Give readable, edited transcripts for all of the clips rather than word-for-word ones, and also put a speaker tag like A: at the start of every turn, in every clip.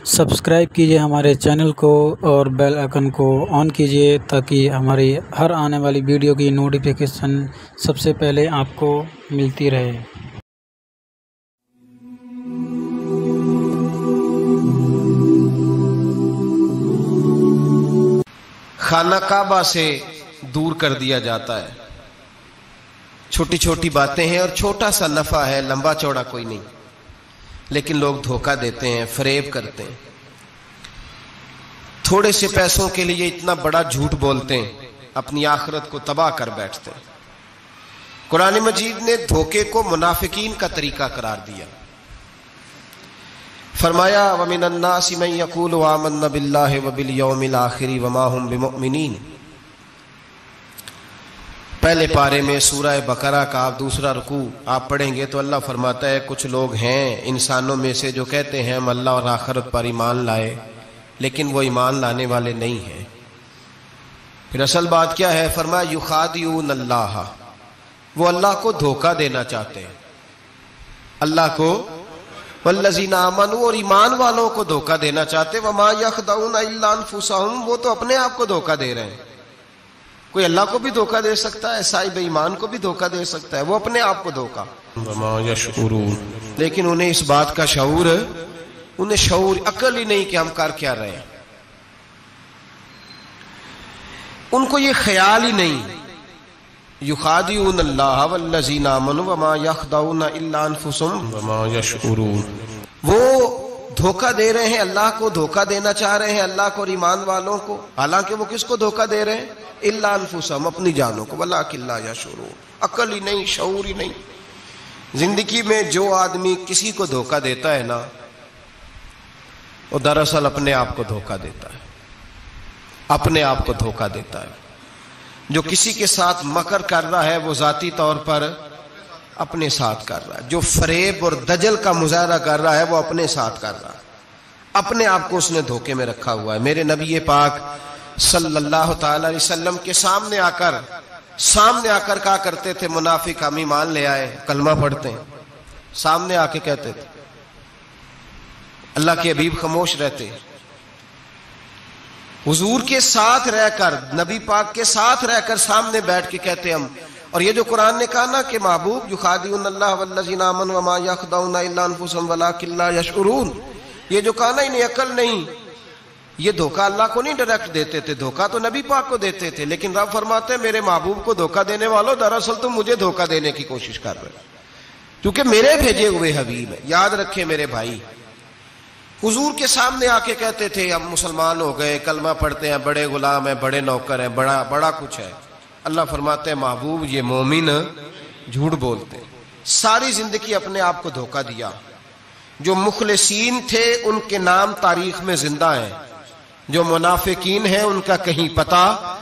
A: Subscribe کیجئے ہمارے channel کو اور بیل آئکن کو آن کیجئے تاکہ ہماری ہر آنے والی ویڈیو کی نوٹیفیکیشن سب سے پہلے آپ کو ملتی رہے۔
B: خانہ کعبہ سے دور کر دیا جاتا ہے، چھوٹی چھوٹی باتیں ہیں اور چھوٹا سا نفع ہے، لمبا چوڑا کوئی نہیں، لیکن لوگ دھوکہ دیتے ہیں، فریب کرتے ہیں، تھوڑے سے پیسوں کے لیے اتنا بڑا جھوٹ بولتے ہیں، اپنی آخرت کو تباہ کر بیٹھتے ہیں۔ قرآن مجید نے دھوکے کو منافقین کا طریقہ قرار دیا، فرمایا وَمِنَ النَّاسِ مَن يَقُولُ آمَنَّا بِاللَّهِ وَبِالْيَوْمِ الْآخِرِ وَمَا هُمْ بِمُؤْمِنِينَ۔ پہلے پارے میں سورہ بقرہ کا آپ دوسرا رکوع آپ پڑھیں گے تو اللہ فرماتا ہے کچھ لوگ ہیں انسانوں میں سے جو کہتے ہیں ہم اللہ اور آخرت پر ایمان لائے، لیکن وہ ایمان لانے والے نہیں ہیں۔ پھر اصل بات کیا ہے؟ فرمایا یخادعون اللہ، وہ اللہ کو دھوکہ دینا چاہتے ہیں، اللہ کو والذین آمنوا اور ایمان والوں کو دھوکہ دینا چاہتے ہیں۔ وما یخدعون الا انفسهم، وہ تو اپنے آپ کو دھوکہ دے رہے ہیں۔ کوئی اللہ کو بھی دھوکہ دے سکتا ہے، صاحب ایمان کو بھی دھوکہ دے سکتا ہے، وہ اپنے آپ کو دھوکہ۔ وما یشعرون، لیکن انہیں اس بات کا شعور، انہیں شعور عقل ہی نہیں کہ ہم کر کیا رہے ہیں، ان کو یہ خیال ہی نہیں۔ یخادعون اللہ والذین آمنوا وما یخدعون الا انفسهم وما یشعرون، وہ دھوکہ دے رہے ہیں، اللہ کو دھوکہ دینا چاہ رہے ہیں، اللہ کو اور ایمان والوں کو، حالانکہ وہ کس کو دھوکہ دے رہے ہیں؟ الا انفسهم، اپنی جانوں کو، ولکن لا یشعرون، عقل ہی نہیں، شعور ہی نہیں۔ زندگی میں جو آدمی کسی کو دھوکہ دیتا ہے نا، وہ دراصل اپنے آپ کو دھوکہ دیتا ہے، اپنے آپ کو دھوکہ دیتا ہے۔ جو کسی کے ساتھ مکر کر رہا ہے وہ ذاتی طور پر اپنے ساتھ کر رہا ہے، جو فریب اور دجل کا مظاہرہ کر رہا ہے وہ اپنے ساتھ کر رہا ہے، اپنے آپ کو اس نے دھوکے میں رکھا ہوا ہے۔ میرے نبی پاک صلی اللہ تعالی علیہ وسلم کے سامنے آ کر کہا کرتے تھے منافق ہم ایمان لے آئے، کلمہ پڑھتے ہیں، سامنے آ کے کہتے تھے، اللہ کے حبیب خاموش رہتے، حضور کے ساتھ رہ کر، نبی پاک کے ساتھ رہ کر سامنے بیٹھ کے کہتے ہم۔ اور یہ جو قرآن نے کہا نا کہ محبوب یخادعون اللہ والذین آمنوا وما یخدعون الا انفسهم ولکن لا یشعرون، یہ جو کہا نا انہیں عقل نہیں، یہ دھوکہ اللہ کو نہیں ڈائریکٹ دیتے تھے، دھوکہ تو نبی پاک کو دیتے تھے، لیکن رب فرماتے ہیں میرے محبوب کو دھوکہ دینے والوں دراصل تم مجھے دھوکہ دینے کی کوشش کر رہے ہو، کیونکہ میرے بھیجے ہوئے حبیب ہے۔ یاد رکھیں میرے بھائی، حضور کے سامنے آ کے کہتے تھے ہم مسلمان ہو گئے، کلمہ پڑھتے ہیں، بڑے غلام ہیں، بڑے نوکر ہیں، بڑا کچھ ہے۔ اللہ فرماتے ہیں محبوب یہ مومن جھوٹ بولتے، ساری زندگی اپنے آپ کو دھوکہ دیا۔ جو مخلصین تھے ان کے نام تاریخ میں زندہ ہیں، جو منافقین ہیں ان کا کہیں پتہ۔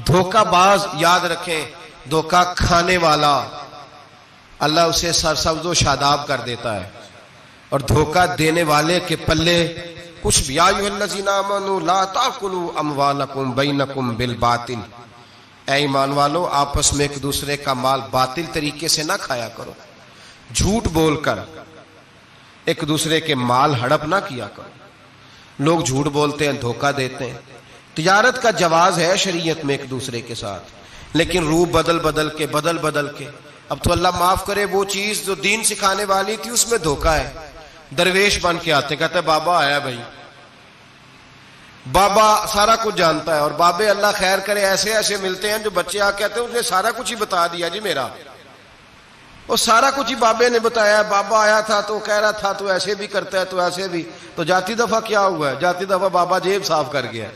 B: دھوکہ باز یاد رکھیں، دھوکہ کھانے والا اللہ اسے سرسبز و شاداب کر دیتا ہے، اور دھوکہ دینے والے کے پلے کچھ بھی۔ یا ایھا الذین آمنوا لا تاکلوا اموالکم بینکم بالباطل، اے ایمان والو آپس میں ایک دوسرے کا مال باطل طریقے سے نہ کھایا کرو، جھوٹ بول کر ایک دوسرے کے مال ہڑپ نہ کیا کرو۔ لوگ جھوٹ بولتے ہیں، دھوکہ دیتے ہیں، تجارت کا جواز ہے شریعت میں ایک دوسرے کے ساتھ، لیکن روح بدل بدل کے اب تو اللہ معاف کرے وہ چیز جو دین سکھانے والی تھی اس میں دھوکہ ہے۔ درویش بن کے آتے، کہتے ہیں بابا آیا بھائی، بابا سارا کچھ جانتا ہے، اور بابے اللہ خیر کرے ایسے ملتے ہیں جو بچے آ کہتے ہیں اس نے سارا کچھ ہی بتا دیا جی میرا، وہ سارا کچھ ہی بابے نے بتایا، بابا آیا تھا تو کہہ رہا تھا تو ایسے بھی کرتا ہے تو ایسے بھی، تو جاتی دفعہ کیا ہوا ہے؟ جاتی دفعہ بابا جیب صاف کر گیا۔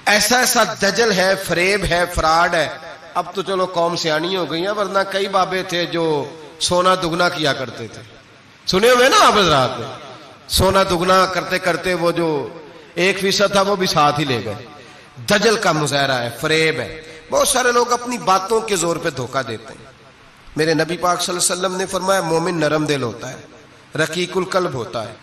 B: ایسا دجل ہے، فریب ہے، فراڈ ہے۔ اب تو چلو قوم سیانی ہو گئی ہے، ورنہ کئی بابے تھے جو سونا دگنا کیا کرتے تھے، سنے ہوئے نا آپ حضرات، سونا دگنا کرتے کرتے وہ جو 1% تھا وہ بھی ساتھ ہی لے گئے۔ دجل کا مظاہرہ ہے، فریب ہے۔ بہت سارے لوگ اپنی باتوں کے زور پہ دھوکہ دیتے ہیں۔ میرے نبی پاک صلی اللہ علیہ وسلم نے فرمایا مومن نرم دل ہوتا ہے، رقیق القلب ہوتا ہے۔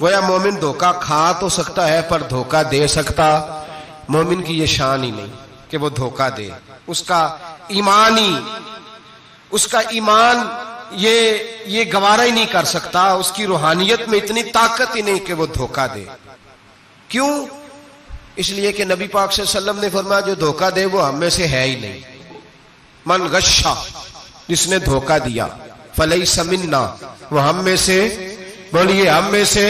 B: گویا مومن دھوکہ کھا تو سکتا ہے پر دھوکہ دے سکتا، مومن کی یہ شان ہی نہیں کہ وہ دھوکہ دے۔ اس کا ایمان یہ گوارا ہی نہیں کر سکتا، اس کی روحانیت میں اتنی طاقت ہی نہیں کہ وہ دھوکہ دے۔ کیوں؟ اس لیے کہ نبی پاک صلی اللہ علیہ وسلم نے فرمایا جو دھوکہ دے وہ ہم میں سے ہے ہی نہیں۔ من غشا، جس نے دھوکہ دیا، فلیس منا، وہ ہم میں سے، بولیے ہم میں سے۔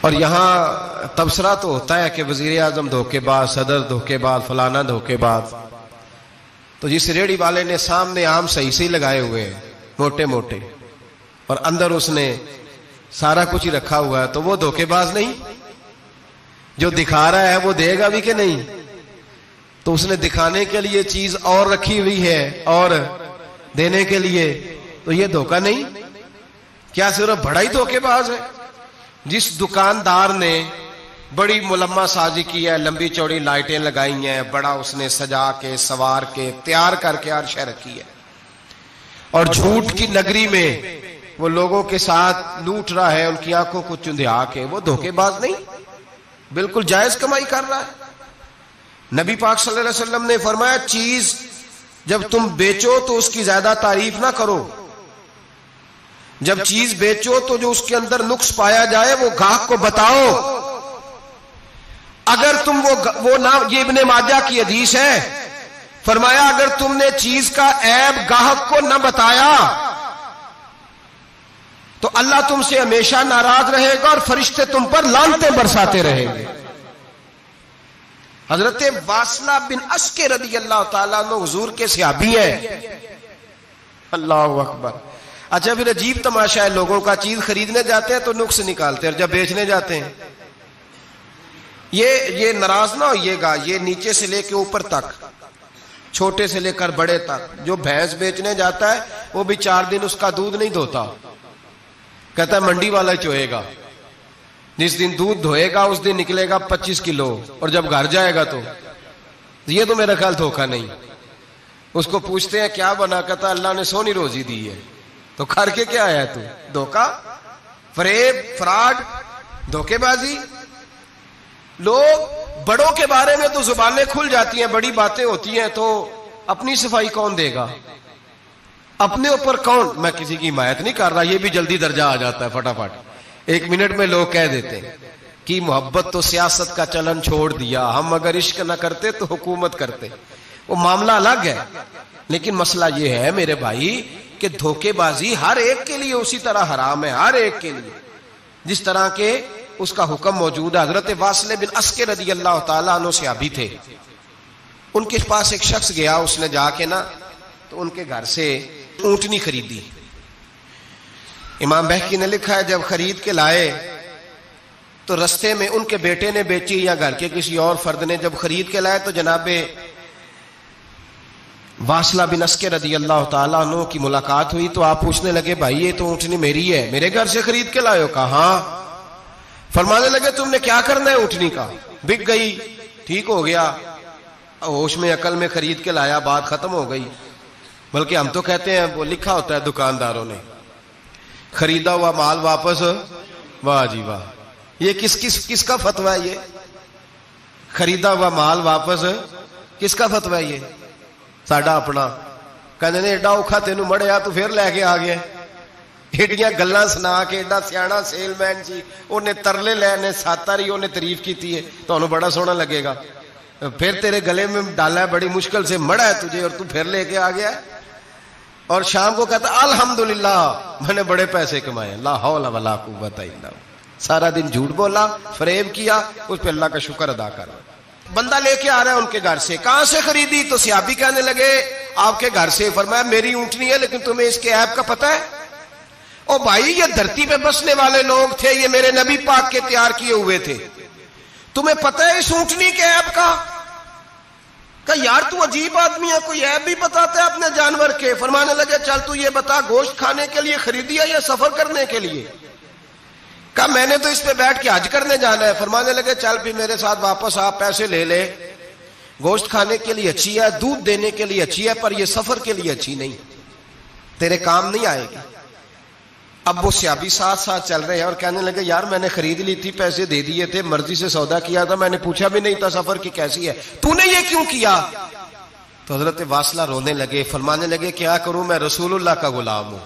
B: اور یہاں تبصرہ تو ہوتا ہے کہ وزیر اعظم دھوکے باز، صدر دھوکے باز، فلانا دھوکے باز، تو جس ریڑھی والے نے سامنے آم صحیح سے لگائے ہوئے ہیں موٹے موٹے، اور اندر اس نے سارا کچھ ہی رکھا ہوا ہے، تو وہ دھوکے باز نہیں؟ جو دکھا رہا ہے وہ دے گا بھی کہ نہیں؟ تو اس نے دکھانے کے لیے چیز اور رکھی ہوئی ہے اور دینے کے لیے، تو یہ دھوکہ نہیں؟ کیا صرف بڑا ہی دھوکے باز ہے؟ جس دکاندار نے بڑی ملمہ سازی کی ہے، لمبی چوڑی لائٹیں لگائی ہیں، بڑا اس نے سجا کے سوار کے تیار کر کے ہر شے رکھی ہے، اور جھوٹ کی نگری میں وہ لوگوں کے ساتھ لوٹ رہا ہے، ان کی آنکھوں کو چندھیا کے، وہ دھوکے باز نہیں؟ بالکل جائز کمائی کر رہا ہے۔ نبی پاک صلی اللہ علیہ وسلم نے فرمایا چیز جب تم بیچو تو اس کی زیادہ تعریف نہ کرو، جب چیز بیچو تو جو اس کے اندر نقص پایا جائے وہ گاہک کو بتاؤ۔ اگر تم وہ نہ، یہ ابن ماجہ کی حدیث ہے، فرمایا اگر تم نے چیز کا عیب گاہک کو نہ بتایا تو اللہ تم سے ہمیشہ ناراض رہے گا اور فرشتے تم پر لعنتیں برساتے رہیں گے۔ حضرت واصلہ بن اسکے رضی اللہ تعالیٰ عنہ حضور کے صحابی ہیں۔ اللہ اکبر۔ اچھا پھر عجیب تماشا ہے، لوگوں کا چیز خریدنے جاتے ہیں تو نقص نکالتے ہیں، اور جب بیچنے جاتے ہیں یہ ناراض نہ ہوئیے گا، یہ نیچے سے لے کے اوپر تک، چھوٹے سے لے کر بڑے تک، جو بھینس بیچنے جاتا ہے وہ بھی 4 دن اس کا دودھ نہیں دھوتا، کہتا ہے منڈی والا چوئے گا، جس دن دودھ دھوئے گا اس دن نکلے گا 25 کلو، اور جب گھر جائے گا تو یہ تو میرا خیال دھوکہ نہیں۔ اس کو پوچھتے ہیں کیا بنا، کہتا اللہ نے سونی روزی دی ہے، تو کر کے کیا آیا تو؟ دھوکہ، فریب، فراڈ، دھوکے بازی۔ لوگ بڑوں کے بارے میں تو زبانیں کھل جاتی ہیں، بڑی باتیں ہوتی ہیں، تو اپنی صفائی کون دے گا؟ اپنے اوپر کون؟ میں کسی کی حمایت نہیں کر رہا، یہ بھی جلدی درجہ آ جاتا ہے فٹافٹ، 1 منٹ میں لوگ کہہ دیتے ہیں کہ محبت تو سیاست کا چلن چھوڑ دیا، ہم اگر عشق نہ کرتے تو حکومت کرتے، وہ معاملہ الگ ہے۔ لیکن مسئلہ یہ ہے میرے بھائی کہ دھوکے بازی ہر ایک کے لیے اسی طرح حرام ہے، ہر ایک کے لیے جس طرح کے اس کا حکم موجود ہے۔ حضرت واصلہ بن اسکے رضی اللہ تعالیٰ عنہ صحابی تھے، ان کے پاس ایک شخص گیا، اس نے جا کے نا تو ان کے گھر سے اونٹنی خریدی۔ امام بہقی نے لکھا ہے جب خرید کے لائے تو رستے میں ان کے بیٹے نے بیچی یا گھر کے کسی اور فرد نے جب خرید کے لائے تو جناب واصلہ بن اسکے رضی اللہ تعالیٰ عنہ کی ملاقات ہوئی تو آپ پوچھنے لگے بھائی یہ تو اونٹنی میری ہے، میرے گھر سے خرید کے لائے ہو؟ کہا ہاں۔ فرمانے لگے تم نے کیا کرنا ہے اونٹنی کا؟ بک گئی، ٹھیک ہو گیا، ہوش میں عقل میں خرید کے لایا، بات ختم ہو گئی۔ بلکہ ہم تو کہتے ہیں وہ لکھا ہوتا ہے دکانداروں نے، خریدا ہوا مال واپس، واہ جی واہ، یہ کس کا فتویٰ ہے؟ یہ خریدا ہوا مال واپس کس کا فتویٰ ہے؟ یہ ساڈا اپنا۔ کہنے نے ایڈا اوکھا تینوں مڑیا تو پھر لے کے آ گیا، ایڈیاں گلاں سنا کے، ایڈا سیاح سیل مین جی، انہیں ترلے لینے ساتاری انہیں تعریف کی ہے، تو انہوں بڑا سونا لگے گا، پھر تیرے گلے میں ڈالا ہے بڑی مشکل سے، مڑا ہے تجھے اور تو پھر لے کے آ گیا، اور شام کو کہتا الحمدللہ میں نے بڑے پیسے کمائے، لا حول ولا قوت الا باللہ۔ سارا دن جھوٹ بولا، فریب کیا، اس پہ اللہ کا شکر ادا کرا۔ بندہ لے کے آ رہا ہے ان کے گھر سے، کہاں سے خریدی؟ تو صحابی کہنے لگے آپ کے گھر سے۔ فرمایا میری اونٹنی ہے لیکن تمہیں اس کے عیب کا پتہ ہے؟ او بھائی یہ دھرتی پہ بسنے والے لوگ تھے، یہ میرے نبی پاک کے تیار کیے ہوئے تھے، تمہیں پتہ ہے اس اونٹنی کے عیب کا؟ کہ یار تو عجیب آدمی ہے، کوئی عیب بھی بتاتا ہے اپنے جانور کے۔ فرمانے لگے چل تو یہ بتا گوشت کھانے کے لیے خریدی ہے یا سفر کرنے کے لیے؟ کہا میں نے تو اس پہ بیٹھ کے حج کرنے جانا ہے۔ فرمانے لگے چل بھی میرے ساتھ واپس آپ پیسے لے لے، گوشت کھانے کے لیے اچھی ہے، دودھ دینے کے لیے اچھی ہے، پر یہ سفر کے لیے اچھی نہیں، تیرے کام نہیں آئے گی۔ اب وہ صحابی ساتھ ساتھ چل رہے ہیں اور کہنے لگے یار میں نے خرید لی تھی، پیسے دے دیے تھے، مرضی سے سودا کیا تھا، میں نے پوچھا بھی نہیں تھا سفر کی کیسی ہے، تو نے یہ کیوں کیا؟ تو حضرت واصلہ رونے لگے، فرمانے لگے کیا کروں، میں رسول اللہ کا غلام ہوں،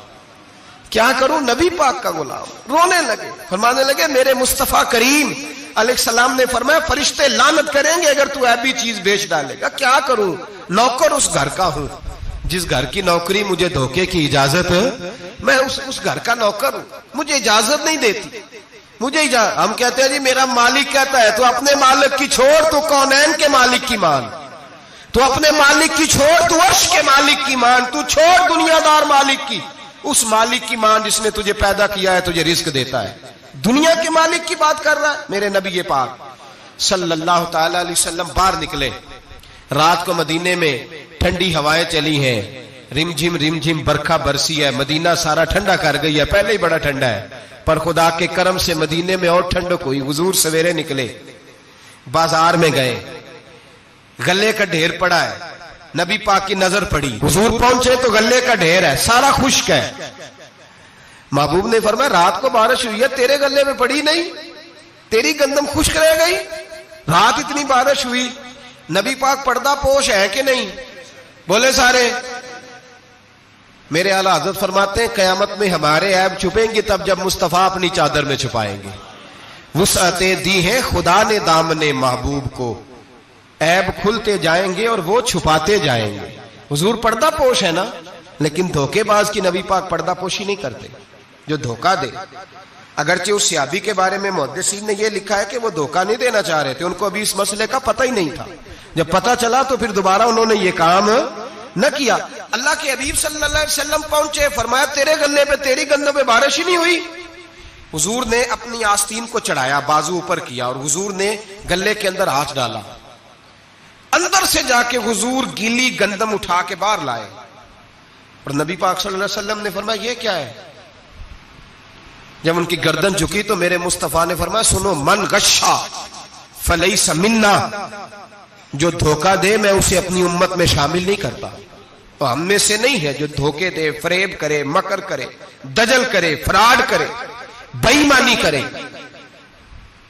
B: کیا کروں، نبی پاک کا غلام ہوں۔ رونے لگے، فرمانے لگے میرے مصطفیٰ کریم علیہ السلام نے فرمایا فرشتے لعنت کریں گے اگر تو ایبی چیز بیچ ڈالے گا، کیا کروں، نوکر اس گھر کا ہوں، جس گھر کی نوکری مجھے دھوکے کی اجازت ہے، میں اس گھر کا نوکر ہوں، مجھے اجازت نہیں دیتی، مجھے ہم کہتے ہیں جی میرا مالک کہتا ہے، تو اپنے مالک کی چھوڑ، تو کونین کے مالک کی مان، تو اپنے مالک کی چھوڑ، تو عرش کے مالک کی مان، تو چھوڑ دنیا دار مالک کی، اس مالک کی مان جس نے تجھے پیدا کیا ہے، تجھے رزق دیتا ہے۔ دنیا کے مالک کی بات کر رہا ہے۔ میرے نبی پاک صلی اللہ تعالی علیہ وسلم باہر نکلے، رات کو مدینے میں ٹھنڈی ہوائیں چلی ہیں، رم جھم برکھا برسی ہے، مدینہ سارا ٹھنڈا کر گئی ہے، پہلے ہی بڑا ٹھنڈا ہے، پر خدا کے کرم سے مدینے میں اور ٹھنڈک ہوئی۔ حضور سویرے نکلے، بازار میں گئے، غلے کا ڈھیر پڑا ہے، نبی پاک کی نظر پڑی، حضور پہنچے تو غلے کا ڈھیر ہے، سارا خشک ہے۔ محبوب نے فرمایا رات کو بارش ہوئی ہے، تیرے غلے میں پڑی نہیں، تیری گندم خشک رہ گئی، رات اتنی بارش ہوئی۔ نبی پاک پردہ پوش ہے کہ نہیں؟ بولے سارے۔ میرے اعلیٰ حضرت فرماتے ہیں قیامت میں ہمارے عیب چھپیں گے تب جب مصطفیٰ اپنی چادر میں چھپائیں گے۔ وسعتیں دی ہیں خدا نے دامن محبوب کو، عیب کھلتے جائیں گے اور وہ چھپاتے جائیں گے۔ حضور پردہ پوش ہے نا، لیکن دھوکے باز کی نبی پاک پردہ پوشی نہیں کرتے، جو دھوکہ دے۔ اگرچہ اس صحابی کے بارے میں محدثین نے یہ لکھا ہے کہ وہ دھوکہ نہیں دینا چاہ رہے تھے، ان کو ابھی اس مسئلے کا پتہ ہی نہیں تھا، جب پتہ چلا تو پھر دوبارہ انہوں نے یہ کام نہ کیا۔ اللہ کے حبیب صلی اللہ علیہ وسلم پہنچے، فرمایا تیرے گلے پہ، تیری گندم پہ بارش ہی نہیں ہوئی۔ حضور نے اپنی آستین کو چڑھایا، بازو اوپر کیا، اور حضور نے گلے کے اندر ہاتھ ڈالا، اندر سے جا کے حضور گیلی گندم اٹھا کے باہر لائے، اور نبی پاک صلی اللہ علیہ وسلم نے فرمایا یہ کیا ہے؟ جب ان کی گردن جھکی تو میرے مصطفیٰ نے فرمایا سنو، من غشا فلیس منا، جو دھوکہ دے میں اسے اپنی امت میں شامل نہیں کرتا، تو ہم میں سے نہیں ہے جو دھوکے دے، فریب کرے، مکر کرے، دجل کرے، فراڈ کرے، بے ایمانی کرے،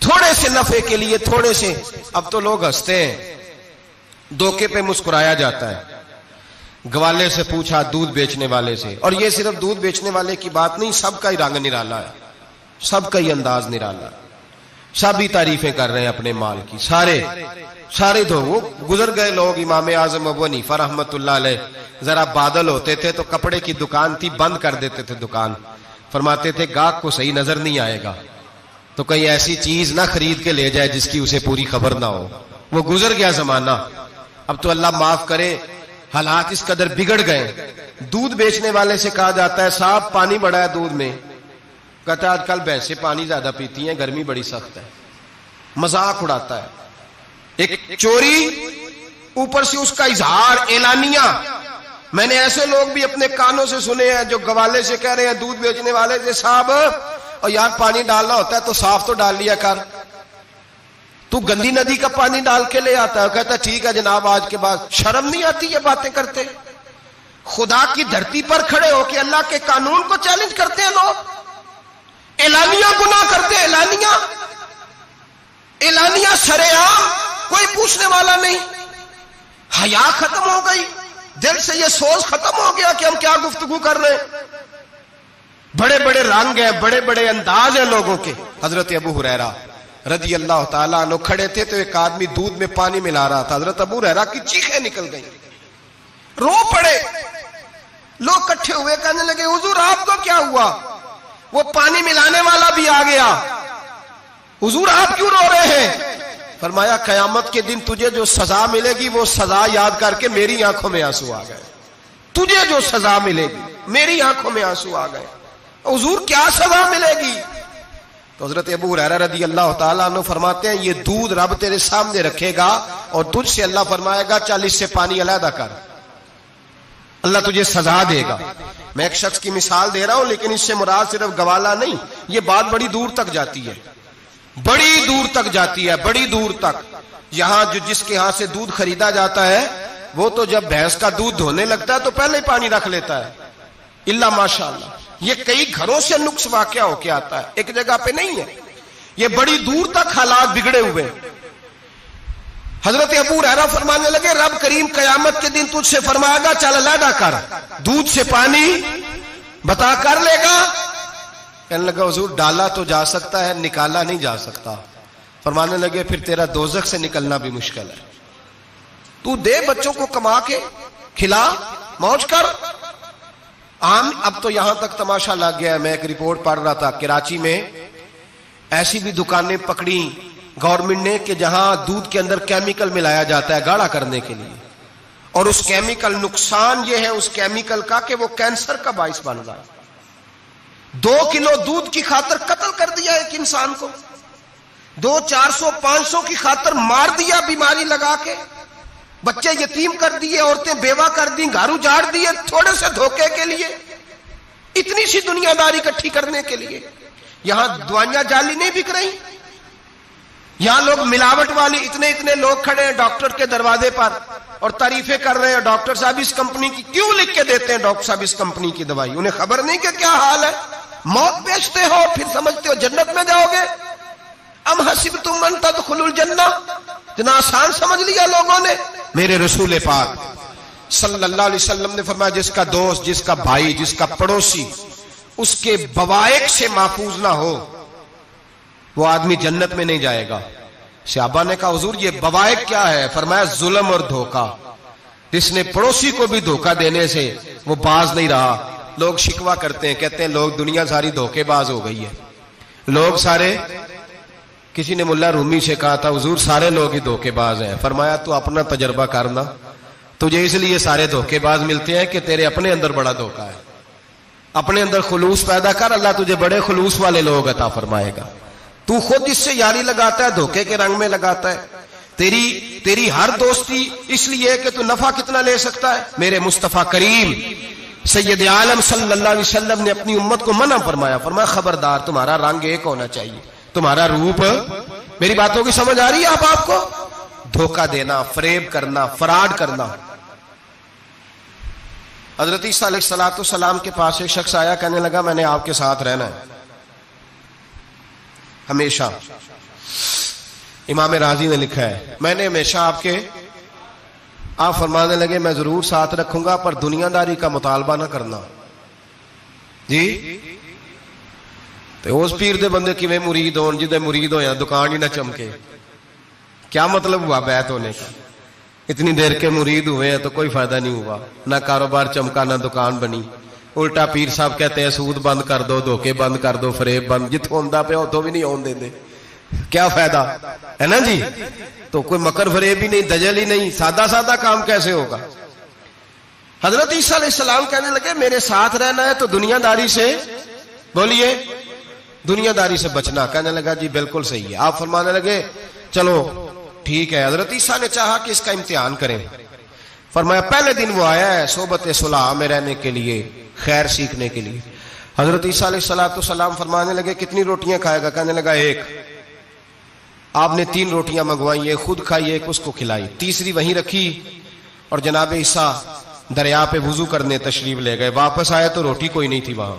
B: تھوڑے سے نفع کے لیے، تھوڑے سے۔ اب تو لوگ ہنستے ہیں، دھوکے پہ مسکرایا جاتا ہے۔ گوالے سے پوچھا، دودھ بیچنے والے سے، اور یہ صرف دودھ بیچنے والے کی بات نہیں، سب کا ہی رنگ نرالا ہے، سب کا ہی انداز نرالا ہے، سب ہی تعریفیں کر رہے ہیں اپنے مال کی، سارے دو۔ وہ گزر گئے لوگ، امام اعظم ابو حنیفہ رحمت اللہ علیہ، ذرا بادل ہوتے تھے تو کپڑے کی دکان تھی، بند کر دیتے تھے دکان، فرماتے تھے گاہک کو صحیح نظر نہیں آئے گا تو کہیں ایسی چیز نہ خرید کے لے جائے جس کی اسے پوری خبر نہ ہو۔ وہ گزر گیا زمانہ، اب تو اللہ معاف کرے، حالات اس قدر بگڑ گئے۔ دودھ بیچنے والے سے کہا جاتا ہے صاحب پانی بڑا ہے دودھ میں، کہتا ہے آج کل بھینسیں پانی زیادہ پیتی ہیں، گرمی بڑی سخت ہے، مذاق اڑاتا ہے۔ ایک چوری، اوپر سے اس کا اظہار اعلانیہ۔ میں نے ایسے لوگ بھی اپنے کانوں سے سنے ہیں جو گوالے سے کہہ رہے ہیں، دودھ بیچنے والے سے، صاحب اور یار پانی ڈالنا ہوتا ہے تو صاف تو ڈال لیا کر، تو گندی ندی کا پانی ڈال کے لے آتا ہے۔ کہتا ہے ٹھیک ہے جناب، آج کے بعد شرم نہیں آتی یہ باتیں کرتے؟ خدا کی دھرتی پر کھڑے ہو کے اللہ کے قانون کو چیلنج کرتے ہیں لوگ، اعلانیہ گناہ کرتے ہیں، اعلانیہ شرعام، کوئی پوچھنے والا نہیں۔ حیا ختم ہو گئی، دل سے یہ سوچ ختم ہو گیا کہ ہم کیا گفتگو کر رہے ہیں۔ بڑے بڑے رنگ ہیں، بڑے بڑے انداز ہیں لوگوں کے۔ حضرت ابو ہریرہ رضی اللہ تعالیٰ عنہ کھڑے تھے تو ایک آدمی دودھ میں پانی ملا رہا تھا، حضرت ابو ہریرہ کی چیخیں نکل گئی، رو پڑے۔ لوگ کٹھے ہوئے، کہنے لگے حضور آپ کو کیا ہوا؟ وہ پانی ملانے والا بھی آ گیا، حضور آپ کیوں رو رہے ہیں؟ فرمایا قیامت کے دن تجھے جو سزا ملے گی وہ سزا یاد کر کے میری آنکھوں میں آنسو آ گئے، تجھے جو سزا ملے گی میری آنکھوں میں آنسو آ گئے۔ حضور کیا سزا ملے گی؟ تو حضرت ابو ہریرہ رضی اللہ تعالیٰ عنہ فرماتے ہیں یہ دودھ رب تیرے سامنے رکھے گا اور تجھ سے اللہ فرمائے گا چل اس سے پانی علیحدہ کر، اللہ تجھے سزا دے گا۔ میں ایک شخص کی مثال دے رہا ہوں، لیکن اس سے مراد صرف گوالہ نہیں، یہ بات بڑی دور تک جاتی ہے، بڑی دور تک جاتی ہے، بڑی دور تک۔ یہاں جس کے ہاں سے دودھ خریدا جاتا ہے وہ تو جب بھینس کا دودھ دھونے لگتا ہے تو پہلے ہی پانی رکھ لیتا ہے، الا ماشاءاللہ۔ یہ کئی گھروں سے نقص واقع ہو کے آتا ہے، ایک جگہ پہ نہیں ہے، یہ بڑی دور تک حالات بگڑے ہوئے۔ حضرت ابو ہریرہ فرمانے لگے رب کریم قیامت کے دن تجھ سے فرمائے گا چل علیحدہ کر، دودھ سے پانی بتا کر لے گا؟ کہنے لگا حضور ڈالا تو جا سکتا ہے، نکالا نہیں جا سکتا۔ فرمانے لگے پھر تیرا دوزخ سے نکلنا بھی مشکل ہے، تو دے بچوں کو کما کے کھلا موج کر۔ اب تو یہاں تک تماشا لگ گیا ہے، میں ایک رپورٹ پڑھ رہا تھا کراچی میں ایسی بھی دکانیں پکڑی گورنمنٹ نے کہ جہاں دودھ کے اندر کیمیکل ملایا جاتا ہے گاڑھا کرنے کے لیے، اور اس کیمیکل نقصان یہ ہے اس کیمیکل کا کہ وہ کینسر کا باعث بن رہا ہے۔ 2 کلو دودھ کی خاطر قتل کر دیا ایک انسان کو، 200 400 500 کی خاطر مار دیا بیماری لگا کے، بچے یتیم کر دیے، عورتیں بیوہ کر دی، گھر اجاڑ دیے تھوڑے سے دھوکے کے لیے، اتنی سی دنیا داری اکٹھی کرنے کے لیے۔ یہاں دوائیاں جعلی نہیں بک رہی، یہاں لوگ ملاوٹ والی اتنے لوگ کھڑے ہیں ڈاکٹر کے دروازے پر اور تعریفیں کر رہے ہیں ڈاکٹر صاحب اس کمپنی کی کیوں لکھ کے دیتے ہیں ڈاکٹر صاحب اس کمپنی کی دوائی؟ انہیں خبر نہیں کہ کیا حال ہے، موت بیچتے ہو پھر سمجھتے ہو جنت میں جاؤ گے۔ ام حسبتم ان تدخلوا الجنہ، اتنا آسان سمجھ لیا لوگوں نے۔ میرے رسول پاک صلی اللہ علیہ وسلم نے فرمایا جس کا دوست، جس کا بھائی، جس کا پڑوسی اس کے بوائق سے محفوظ نہ ہو وہ آدمی جنت میں نہیں جائے گا۔ صحابہ نے کہا حضور یہ بوائق کیا ہے؟ فرمایا ظلم اور دھوکہ، جس نے پڑوسی کو بھی دھوکہ دینے سے وہ باز نہیں رہا۔ لوگ شکوہ کرتے ہیں، کہتے ہیں لوگ دنیا ساری دھوکے باز ہو گئی ہے، لوگ سارے، کسی نے ملا رومی سے کہا تھا حضور سارے لوگ ہی دھوکے باز ہیں۔ فرمایا تو اپنا تجربہ کرنا، تجھے اس لیے سارے دھوکے باز ملتے ہیں کہ تیرے اپنے اندر بڑا دھوکہ ہے، اپنے اندر خلوص پیدا کر، اللہ تجھے بڑے خلوص والے لوگ عطا فرمائے گا۔ تو خود اس سے یاری لگاتا ہے، دھوکے کے رنگ میں لگاتا ہے، تیری ہر دوستی اس لیے کہ تو نفع کتنا لے سکتا ہے۔ میرے مصطفیٰ کریم سید عالم صلی اللہ علیہ وسلم نے اپنی امت کو منع فرمایا، فرمایا خبردار تمہارا رنگ ایک ہونا چاہیے، تمہارا روپ، میری باتوں کی سمجھ آ رہی ہے آپ کو؟ دھوکہ دینا، فریب کرنا، فراڈ کرنا۔ حضرت عیسیٰ علیہ السلام کے پاس ایک شخص آیا، کہنے لگا میں نے آپ کے ساتھ رہنا ہے ہمیشہ۔ امام راضی نے لکھا ہے میں نے ہمیشہ آپ فرمانے لگے میں ضرور ساتھ رکھوں گا پر دنیا داری کا مطالبہ نہ کرنا۔ جی تو اس پیر دے بندے کی میں مرید ہون، جدے مرید ہو یا دکان ہی نہ چمکے، کیا مطلب ہوا بیعت ہونے کا؟ اتنی دیر کے مرید ہوئے ہیں تو کوئی فائدہ نہیں ہوا، نہ کاروبار چمکا نہ دکان بنی، الٹا پیر صاحب کہتے ہیں سود بند کر دو، دھوکے بند کر دو، فریب بند، جتوں ہوندا پیا اتوں بھی نہیں ہون دے، کیا فائدہ ہے نا جی؟ تو کوئی مکر فریب ہی نہیں، دجل ہی نہیں، سادہ کام کیسے ہوگا؟ حضرت عیسیٰ علیہ السلام کہنے لگے میرے ساتھ رہنا ہے تو دنیا داری سے، بولیے دنیا داری سے بچنا۔ کہنے لگا جی بالکل صحیح ہے۔ آپ فرمانے لگے چلو ٹھیک ہے۔ حضرت عیسیٰ نے چاہا کہ اس کا امتحان کریں، فرمایا پہلے دن وہ آیا ہے صحبت صلح میں رہنے کے لیے، خیر سیکھنے کے لیے۔ حضرت عیسیٰ علیہ السلام فرمانے لگے کتنی روٹیاں کھائے گا؟ کہنے لگا ایک۔ آپ نے 3 روٹیاں منگوائی، ایک خود کھائی، ایک اس کو کھلائی، تیسری وہیں رکھی، اور جناب عیسیٰ دریا پہ وضو کرنے تشریف لے گئے۔ واپس آئے تو روٹی کوئی نہیں تھی وہاں۔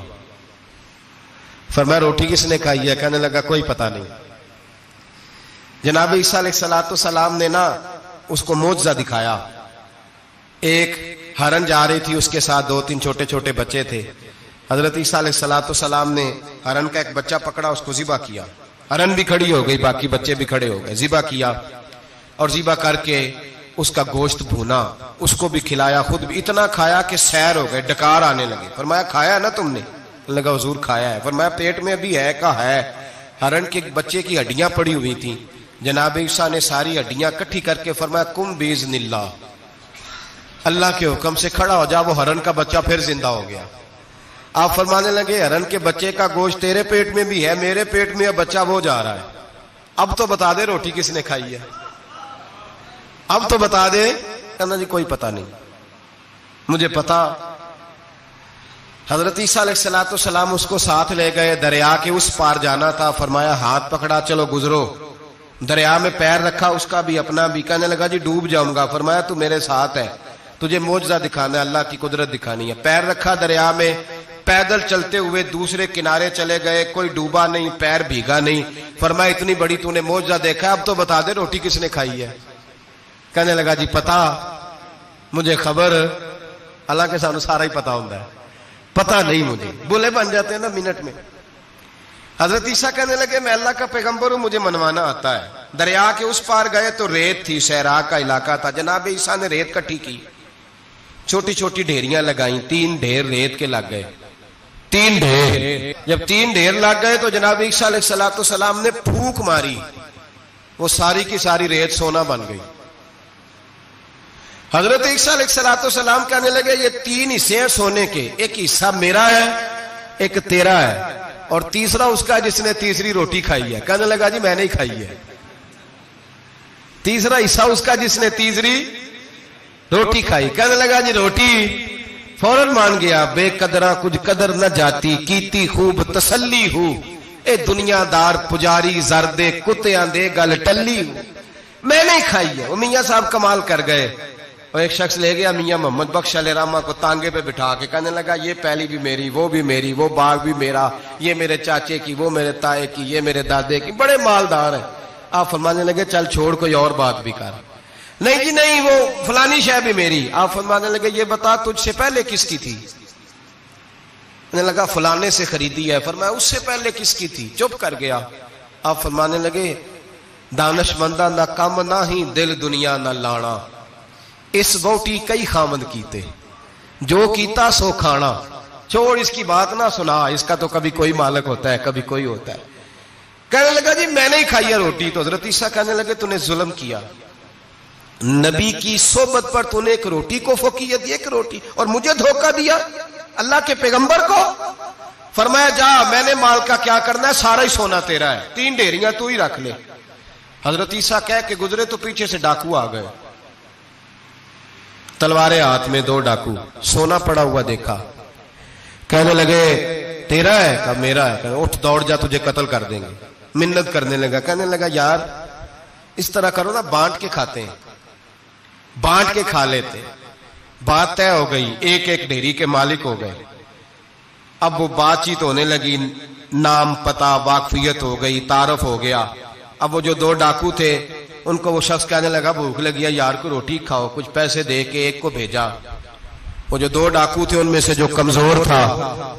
B: فرمایا روٹی کس نے کھائی ہے؟ کہنے لگا کوئی پتہ نہیں۔ جناب عیسیٰ علیہ السلام نے اس کو معجزہ دکھایا۔ ایک ہرن جا رہی تھی، اس کے ساتھ 2-3 چھوٹے چھوٹے بچے تھے۔ حضرت عیسیٰ علیہ السلام نے ہرن کا ایک بچہ پکڑا، اس کو ذبح کیا، ہرن بھی کھڑی ہو گئی، باقی بچے بھی کھڑے ہو گئے، ذبح کیا، اور ذبح کر کے اس کا گوشت بھونا، اس کو بھی کھلایا، خود بھی اتنا کھایا کہ سیر ہو گئے، ڈکار آنے لگے۔ فرمایا کھایا نا تم نے؟ لگا حضور کھایا ہے۔ فرمایا پیٹ میں ابھی ہے؟ کہا ہے۔ ہرن کے بچے کی ہڈیاں پڑی ہوئی تھیں، جناب عیسیٰ نے ساری ہڈیاں اکٹھی کر کے فرمایا کم باذن اللہ، اللہ کے حکم سے کھڑا ہو جا۔ وہ ہرن کا بچہ پھر زندہ ہو گیا۔ آپ فرمانے لگے ہرن کے بچے کا گوشت تیرے پیٹ میں بھی ہے، میرے پیٹ میں بچہ وہ جا رہا ہے، اب تو بتا دے روٹی کس نے کھائی ہے، اب تو بتا دے۔ کہنا جی کوئی پتہ نہیں، مجھے پتا۔ حضرت عیسیٰ علیہ السلام اس کو ساتھ لے گئے، دریا کے اس پار جانا تھا، فرمایا ہاتھ پکڑا چلو گزرو، دریا میں پیر رکھا، اس کا بھی اپنا بھی۔ کہنے لگا جی ڈوب جاؤں گا۔ فرمایا تو میرے ساتھ ہے، تجھے معجزہ دکھانا ہے، اللہ کی قدرت دکھانی ہے۔ پیر رکھا دریا میں، پیدل چلتے ہوئے دوسرے کنارے چلے گئے، کوئی ڈوبا نہیں، پیر بھیگا نہیں۔ فرمایا اتنی بڑی تو نے معجزہ دیکھا، اب تو بتا دے روٹی کس نے کھائی ہے۔ کہنے لگا جی پتا مجھے خبر، حالانکہ سانو سارا ہی پتا ہوتا ہے، پتا نہیں مجھے، بولے بن جاتے ہیں نا منٹ میں۔ حضرت عیسیٰ کہنے لگے میں اللہ کا پیغمبر ہوں، مجھے منوانا آتا ہے۔ دریا کے اس پار گئے تو ریت تھی، صحرا کا علاقہ تھا، جناب عیسیٰ نے ریت کٹھی کی، چھوٹی چھوٹی ڈھیریاں لگائیں، 3 ڈھیر ریت کے لگ گئے، 3 ڈھیر۔ جب 3 ڈھیر لگ گئے تو جناب عیسیٰ علیہ السلام نے پھونک ماری، وہ ساری کی ساری ریت سونا بن گئی۔ حضرت عیسیٰ علیہ السلام کہنے لگے یہ 3 حصے ہیں سونے کے، ایک حصہ میرا ہے، ایک تیرا ہے، اور تیسرا اس کا جس نے تیسری روٹی کھائی ہے۔ کہنے لگا جی میں نے ہی کھائی ہے۔ تیسرا حصہ اس کا جس نے تیسری روٹی کھائی۔ کہنے لگا جی روٹی، فوراً مان گیا، بے قدرہ کچھ قدر نہ جاتی، کیتی خوب تسلی ہو، اے دنیا دار پجاری زردے کتیاں دے گل ٹلی ہو، میں نے ہی کھائی ہے۔ وہ میاں صاحب کمال کر گئے، اور ایک شخص لے گیا میاں محمد بخش علیہ رحمہ کو تانگے پہ بٹھا کے، کہنے لگا یہ پہلی بھی میری، وہ بھی میری، وہ باغ بھی میرا، یہ میرے چاچے کی، وہ میرے تائے کی، یہ میرے دادے کی، بڑے مالدار ہیں۔ آپ فرمانے لگے چل چھوڑ کوئی اور بات بھی کر۔ نہیں جی نہیں، وہ فلانی شے بھی میری۔ آپ فرمانے لگے یہ بتا تجھ سے پہلے کس کی تھی؟ کہنے لگا فلانے سے خریدی ہے۔ فرمایا اس سے پہلے کس کی تھی؟ چپ کر گیا۔ آپ فرمانے لگے دانش مندہ نہ کم نہ ہی دل دنیا نہ لانا، اس بوٹی کئی خامد کیتے، جو کیتا سو کھانا، چھوڑ اس کی بات نہ سنا، اس کا تو کبھی کوئی مالک ہوتا ہے کبھی کوئی ہوتا ہے۔ کہنے لگا جی میں نے ہی کھائی ہے روٹی۔ تو حضرت عیسیٰ کہنے لگے تو نے ظلم کیا، نبی کی صحبت پر تو نے ایک روٹی کو فوقیت دی، ایک روٹی، اور مجھے دھوکہ دیا اللہ کے پیغمبر کو۔ فرمایا جا میں نے مال کا کیا کرنا ہے، سارا ہی سونا تیرا ہے، 3 ڈھیریاں تو ہی رکھ لے۔ حضرت عیسیٰ کہہ کے گزرے تو پیچھے سے ڈاکو آ گئے، تلواریں ہاتھ میں، 2 ڈاکو، سونا پڑا ہوا دیکھا، کہنے لگے تیرا ہے؟ کہا میرا ہے۔ کہنے اٹھ دوڑ جا تجھے قتل کر دیں گے۔ منت کرنے لگا، کہنے لگا یار اس طرح کرو نا، بانٹ کے کھاتے ہیں، بانٹ کے کھا لیتے۔ بات طے ہو گئی، ایک ایک ڈھیری کے مالک ہو گئے۔ اب وہ بات چیت ہونے لگی، نام پتہ واقفیت ہو گئی، تعارف ہو گیا۔ اب وہ جو 2 ڈاکو تھے ان کو وہ شخص کہنے لگا بھوک لگی ہے یار کو روٹی کھاؤ، کچھ پیسے دے کے ایک کو بھیجا۔ وہ جو 2 ڈاکو تھے ان میں سے جو کمزور تھا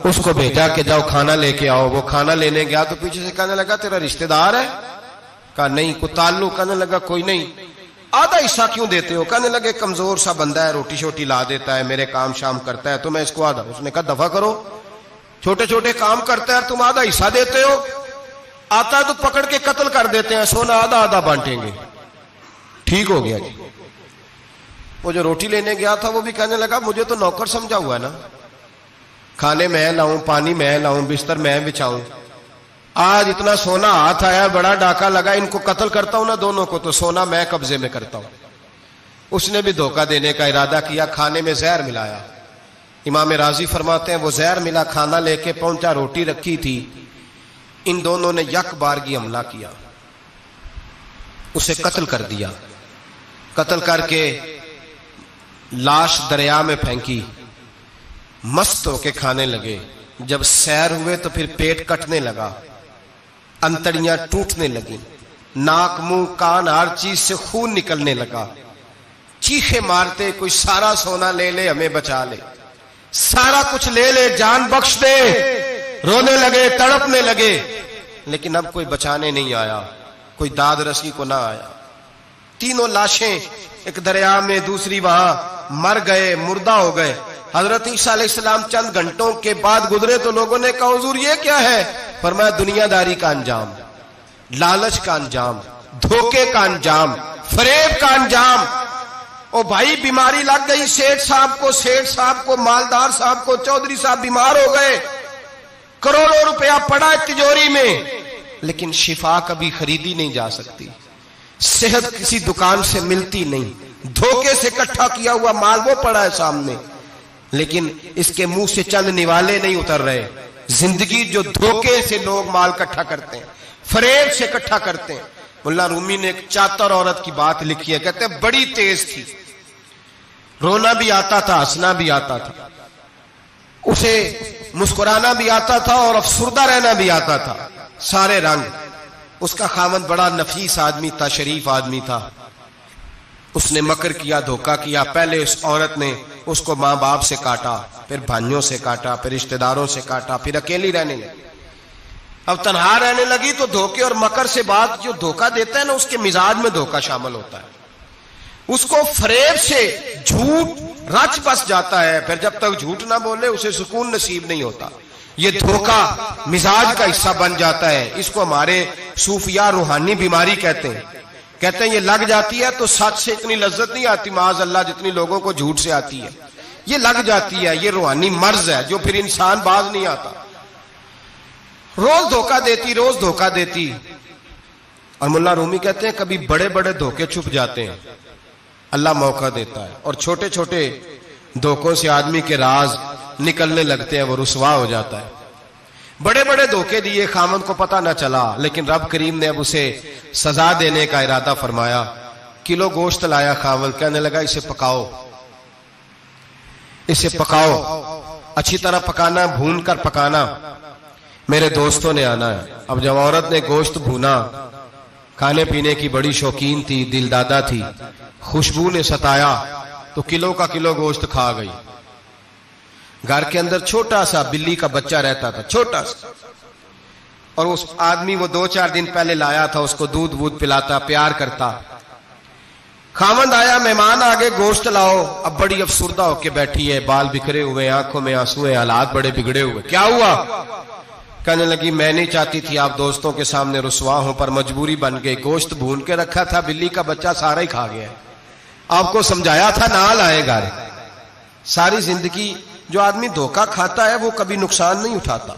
B: اس کو بھیجا کہ جاؤ کھانا لے کے آؤ۔ وہ کھانا لینے گیا تو پیچھے سے کہنے لگا تیرا رشتہ دار ہے؟ کہا نہیں۔ کوئی تعلق؟ کہنے لگا کوئی نہیں۔ آدھا حصہ کیوں دیتے ہو؟ کہنے لگے کمزور سا بندہ ہے، روٹی شوٹی لا دیتا ہے، میرے کام شام کرتا ہے، تو میں اس کو آدھا۔ اس نے کہا دفع کرو، چھوٹے چھوٹے کام کرتا ہے تم آدھا حصہ دیتے ہو، آتا ہے تو پکڑ کے قتل کر دیتے ہیں، سونا آدھا آدھا بانٹیں گے۔ ٹھیک ہو گیا جی۔ وہ جو روٹی لینے گیا تھا وہ بھی کہنے لگا مجھے تو نوکر سمجھا ہوا ہے نا، کھانے میں لاؤں، پانی میں لاؤں، بستر میں بچھاؤں، آج اتنا سونا ہاتھ آیا، بڑا ڈاکہ لگا، ان کو قتل کرتا ہوں نا دونوں کو تو سونا میں قبضے میں کرتا ہوں۔ اس نے بھی دھوکہ دینے کا ارادہ کیا، کھانے میں زہر ملایا۔ امام راضی فرماتے ہیں وہ زہر ملا، کھانا لے کے پہنچا، روٹی رکھی تھی، ان دونوں نے یک بارگی حملہ کیا، اسے قتل کر دیا۔ قتل کر کے لاش دریا میں پھینکی، مست ہو کے کھانے لگے۔ جب سیر ہوئے تو پھر پیٹ کٹنے لگا، انتڑیاں ٹوٹنے لگیں، ناک منہ کان ہر چیز سے خون نکلنے لگا، چیخے مارتے کوئی سارا سونا لے لے ہمیں بچا لے، سارا کچھ لے لے جان بخش دے، رونے لگے تڑپنے لگے، لیکن اب کوئی بچانے نہیں آیا، کوئی داد رسی کو نہ آیا۔ تینوں لاشیں ایک دریا میں، دوسری وہاں، مر گئے، مردہ ہو گئے۔ حضرت عیسیٰ علیہ السلام چند گھنٹوں کے بعد گزرے تو لوگوں نے کہا حضور یہ کیا ہے؟ فرمایا دنیا داری کا انجام، لالچ کا انجام، دھوکے کا انجام، فریب کا انجام۔ او بھائی بیماری لگ گئی سیٹھ صاحب کو، مالدار صاحب کو، چودھری صاحب بیمار ہو گئے، کروڑوں روپیہ پڑا ہے تجوری میں، لیکن شفا کبھی خریدی نہیں جا سکتی، صحت کسی دکان سے ملتی نہیں، دھوکے سے اکٹھا کیا ہوا مال وہ پڑا ہے سامنے، لیکن اس کے منہ سے چند نوالے نہیں اتر رہے۔ زندگی جو دھوکے سے لوگ مال اکٹھا کرتے ہیں، فریب سے اکٹھا کرتے ہیں۔ ملا رومی نے ایک چاتر عورت کی بات لکھی ہے، کہتے ہیں بڑی تیز تھی، رونا بھی آتا تھا، ہنسنا بھی آتا تھا، اسے مسکرانا بھی آتا تھا اور افسردہ رہنا بھی آتا تھا، سارے رنگ۔ اس کا خاوند بڑا نفیس آدمی تھا، شریف آدمی تھا، اس نے مکر کیا، دھوکہ کیا. پہلے اس عورت نے اس کو ماں باپ سے کاٹا، پھر بھائیوں سے کاٹا، پھر رشتہ داروں سے کاٹا، پھر اکیلی رہنے لگی. اب تنہا رہنے لگی تو دھوکے اور مکر سے بعد جو دھوکہ دیتا ہے نا، اس کے مزاج میں دھوکہ شامل ہوتا ہے. اس کو فریب سے جھوٹ رچ بس جاتا ہے، پھر جب تک جھوٹ نہ بولے اسے سکون نصیب نہیں ہوتا. یہ دھوکہ مزاج کا حصہ بن جاتا ہے. اس کو ہمارے صوفیاء روحانی بیماری کہتے ہیں. کہتے ہیں یہ لگ جاتی ہے تو سچ سے اتنی لذت نہیں آتی معاذ اللہ جتنی لوگوں کو جھوٹ سے آتی ہے. یہ لگ جاتی ہے، یہ روحانی مرض ہے جو پھر انسان باز نہیں آتا. روز دھوکہ دیتی، روز دھوکہ دیتی. اور مولا رومی کہتے ہیں کبھی بڑے بڑے دھوکے چھپ جاتے ہیں، اللہ موقع دیتا ہے، اور چھوٹے چھوٹے دھوکوں سے آدمی کے راز نکلنے لگتے ہیں، وہ رسوا ہو جاتا ہے. بڑے بڑے دھوکے دیے، خامند کو پتہ نہ چلا، لیکن رب کریم نے اب اسے سزا دینے کا ارادہ فرمایا. کلو گوشت لایا خامند، کہنے لگا اسے پکاؤ، اسے پکاؤ، اچھی طرح پکانا، بھون کر پکانا، میرے دوستوں نے آنا ہے. اب جب عورت نے گوشت بھونا، کھانے پینے کی بڑی شوقین تھی، دل دادا تھی، خوشبو نے ستایا تو کلو کا کلو گوشت کھا گئی. گھر کے اندر چھوٹا سا بلی کا بچہ رہتا تھا، چھوٹا سا، اور اس آدمی وہ 2-4 دن پہلے لایا تھا، اس کو دودھ وودھ پلاتا، پیار کرتا. خامند آیا، مہمان آگے، گوشت لاؤ. اب بڑی افسردہ ہو کے بیٹھی ہے، بال بکھرے ہوئے، آنکھوں میں آنسو ہیں، حالات بڑے بگڑے ہوئے. کیا ہوا؟ کہنے لگی میں نہیں چاہتی تھی آپ دوستوں کے سامنے رسوا ہوں، پر مجبوری بن گئی. گوشت بھون کے رکھا تھا، بلی کا بچہ سارا ہی کھا گیا. آپ کو سمجھایا تھا نہ لائے گھر. ساری زندگی جو آدمی دھوکہ کھاتا ہے وہ کبھی نقصان نہیں اٹھاتا.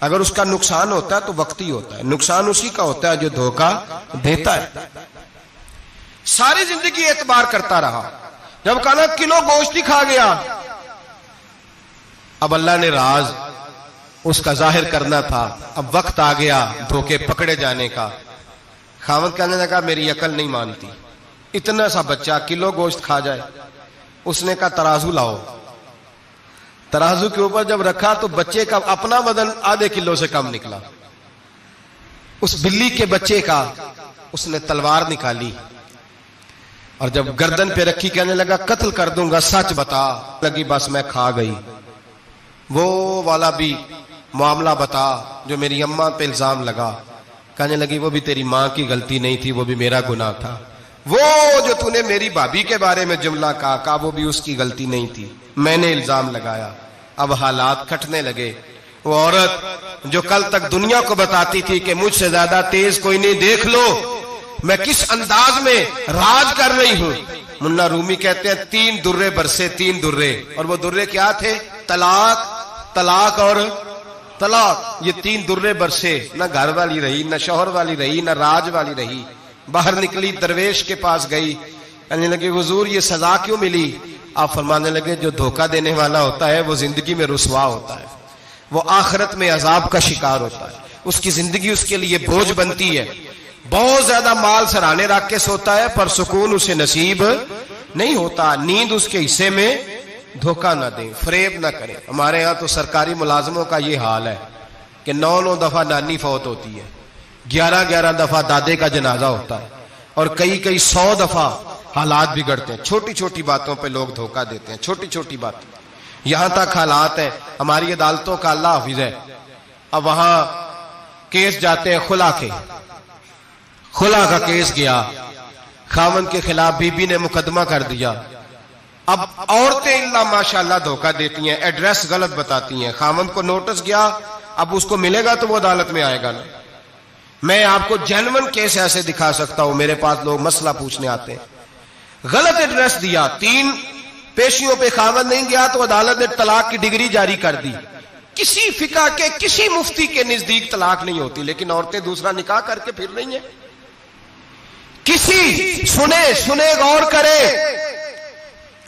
B: اگر اس کا نقصان ہوتا ہے تو وقتی ہوتا ہے، نقصان اسی کا ہوتا ہے جو دھوکہ دیتا ہے. ساری زندگی اعتبار کرتا رہا. جب کہا کلو گوشت ہی کھا گیا، اب اللہ نے راز اس کا ظاہر کرنا تھا. اب وقت آ گیا دھوکے پکڑے جانے کا. خاوند کہنے لگا میری عقل نہیں مانتی، اتنا سا بچہ کلو گوشت کھا جائے. اس نے کہا ترازو لاؤ. ترازو کے اوپر جب رکھا تو بچے کا اپنا وزن ½ کلو سے کم نکلا. اس بلی کے بچے کا اس نے تلوار نکالی اور جب گردن پہ رکھی کہنے لگا قتل کر دوں گا، سچ بتا. لگی بس میں کھا گئی. وہ والا بھی معاملہ بتا جو میری اماں پہ الزام لگا. کہنے لگی وہ بھی تیری ماں کی غلطی نہیں تھی، وہ بھی میرا گناہ تھا. وہ جو تو نے میری بھابھی کے بارے میں جملہ کہا وہ بھی اس کی غلطی نہیں تھی، میں نے الزام لگایا. اب حالات کھٹنے لگے. وہ عورت جو کل تک دنیا کو بتاتی تھی کہ مجھ سے زیادہ تیز کوئی نہیں، دیکھ لو میں کس انداز میں راج کر رہی ہوں. منا رومی کہتے ہیں 3 درے برسے، 3 درے، اور وہ درے کیا تھے؟ طلاق، طلاق اور طلاق. یہ 3 درے برسے. نہ گھر والی رہی، نہ شوہر والی رہی، نہ راج والی رہی. باہر نکلی، درویش کے پاس گئی، کہنے لگے حضور یہ سزا کیوں ملی؟ آپ فرمانے لگے جو دھوکہ دینے والا ہوتا ہے وہ زندگی میں رسوا ہوتا ہے، وہ آخرت میں عذاب کا شکار ہوتا ہے. اس کی زندگی اس کے لیے بوجھ بنتی ہے. بہت زیادہ مال سرانے رکھ کے سوتا ہے پر سکون اسے نصیب نہیں ہوتا. نیند اس کے حصے میں. دھوکہ نہ دیں، فریب نہ کریں. ہمارے ہاں تو سرکاری ملازموں کا یہ حال ہے کہ 9 دفعہ نانی فوت ہوتی ہے، 11 دفعہ دادے کا جنازہ ہوتا ہے، اور کئی 100 دفعہ حالات بگڑتے ہیں. چھوٹی چھوٹی باتوں پہ لوگ دھوکہ دیتے ہیں، چھوٹی چھوٹی باتیں. یہاں تک حالات ہیں ہماری عدالتوں کا اللہ حافظ ہے. اب وہاں کیس جاتے ہیں خلا کے، خلا کا کیس گیا، خاوند کے خلاف بی بی نے مقدمہ کر دیا. اب عورتیں اللہ ماشاءاللہ دھوکہ دیتی ہیں، ایڈریس غلط بتاتی ہیں. خاوند کو نوٹس گیا، اب اس کو ملے گا تو وہ عدالت میں آئے گا نا. میں آپ کو جینون کیس ایسے دکھا سکتا ہوں، میرے پاس لوگ مسئلہ پوچھنے آتے ہیں. غلط ایڈریس دیا، 3 پیشیوں پہ خاوند نہیں گیا تو عدالت نے طلاق کی ڈگری جاری کر دی. کسی فقہ کے کسی مفتی کے نزدیک طلاق نہیں ہوتی، لیکن عورتیں دوسرا نکاح کر کے پھر رہی ہیں. کسی سنے غور کرے،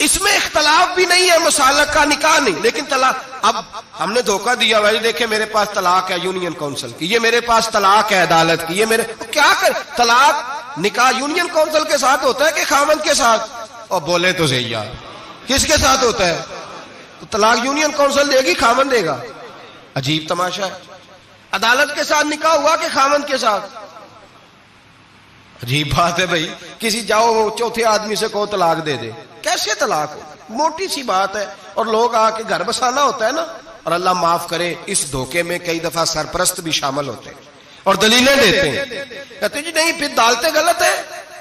B: اس میں اختلاف بھی نہیں ہے، مسالک کا نکاح نہیں، لیکن طلاق. اب ہم نے دھوکہ دیا، بھائی دیکھیں میرے پاس طلاق ہے یونین کونسل کی، یہ میرے پاس طلاق ہے عدالت کی، یہ میرے کیا کر. طلاق نکاح یونین کونسل کے ساتھ ہوتا ہے کہ خاوند کے ساتھ؟ اور بولے تو صحیح یار، کس کے ساتھ ہوتا ہے؟ تو طلاق یونین کونسل دے گی، خاوند دے گا. عجیب تماشا ہے. عدالت کے ساتھ نکاح ہوا کہ خاوند کے ساتھ؟ عجیب بات ہے بھائی، کسی جاؤ چوتھے آدمی سے کہو طلاق دے دے، کیسے طلاق ہو؟ موٹی سی بات ہے، اور لوگ آ کے گھر بسانا ہوتا ہے نا۔ اور اللہ معاف کرے، اس دھوکے میں کئی دفعہ سرپرست بھی شامل ہوتے ہیں اور دلیلیں دیتے ہیں، کہتے ہیں جی نہیں پھر ڈالتے غلط ہے،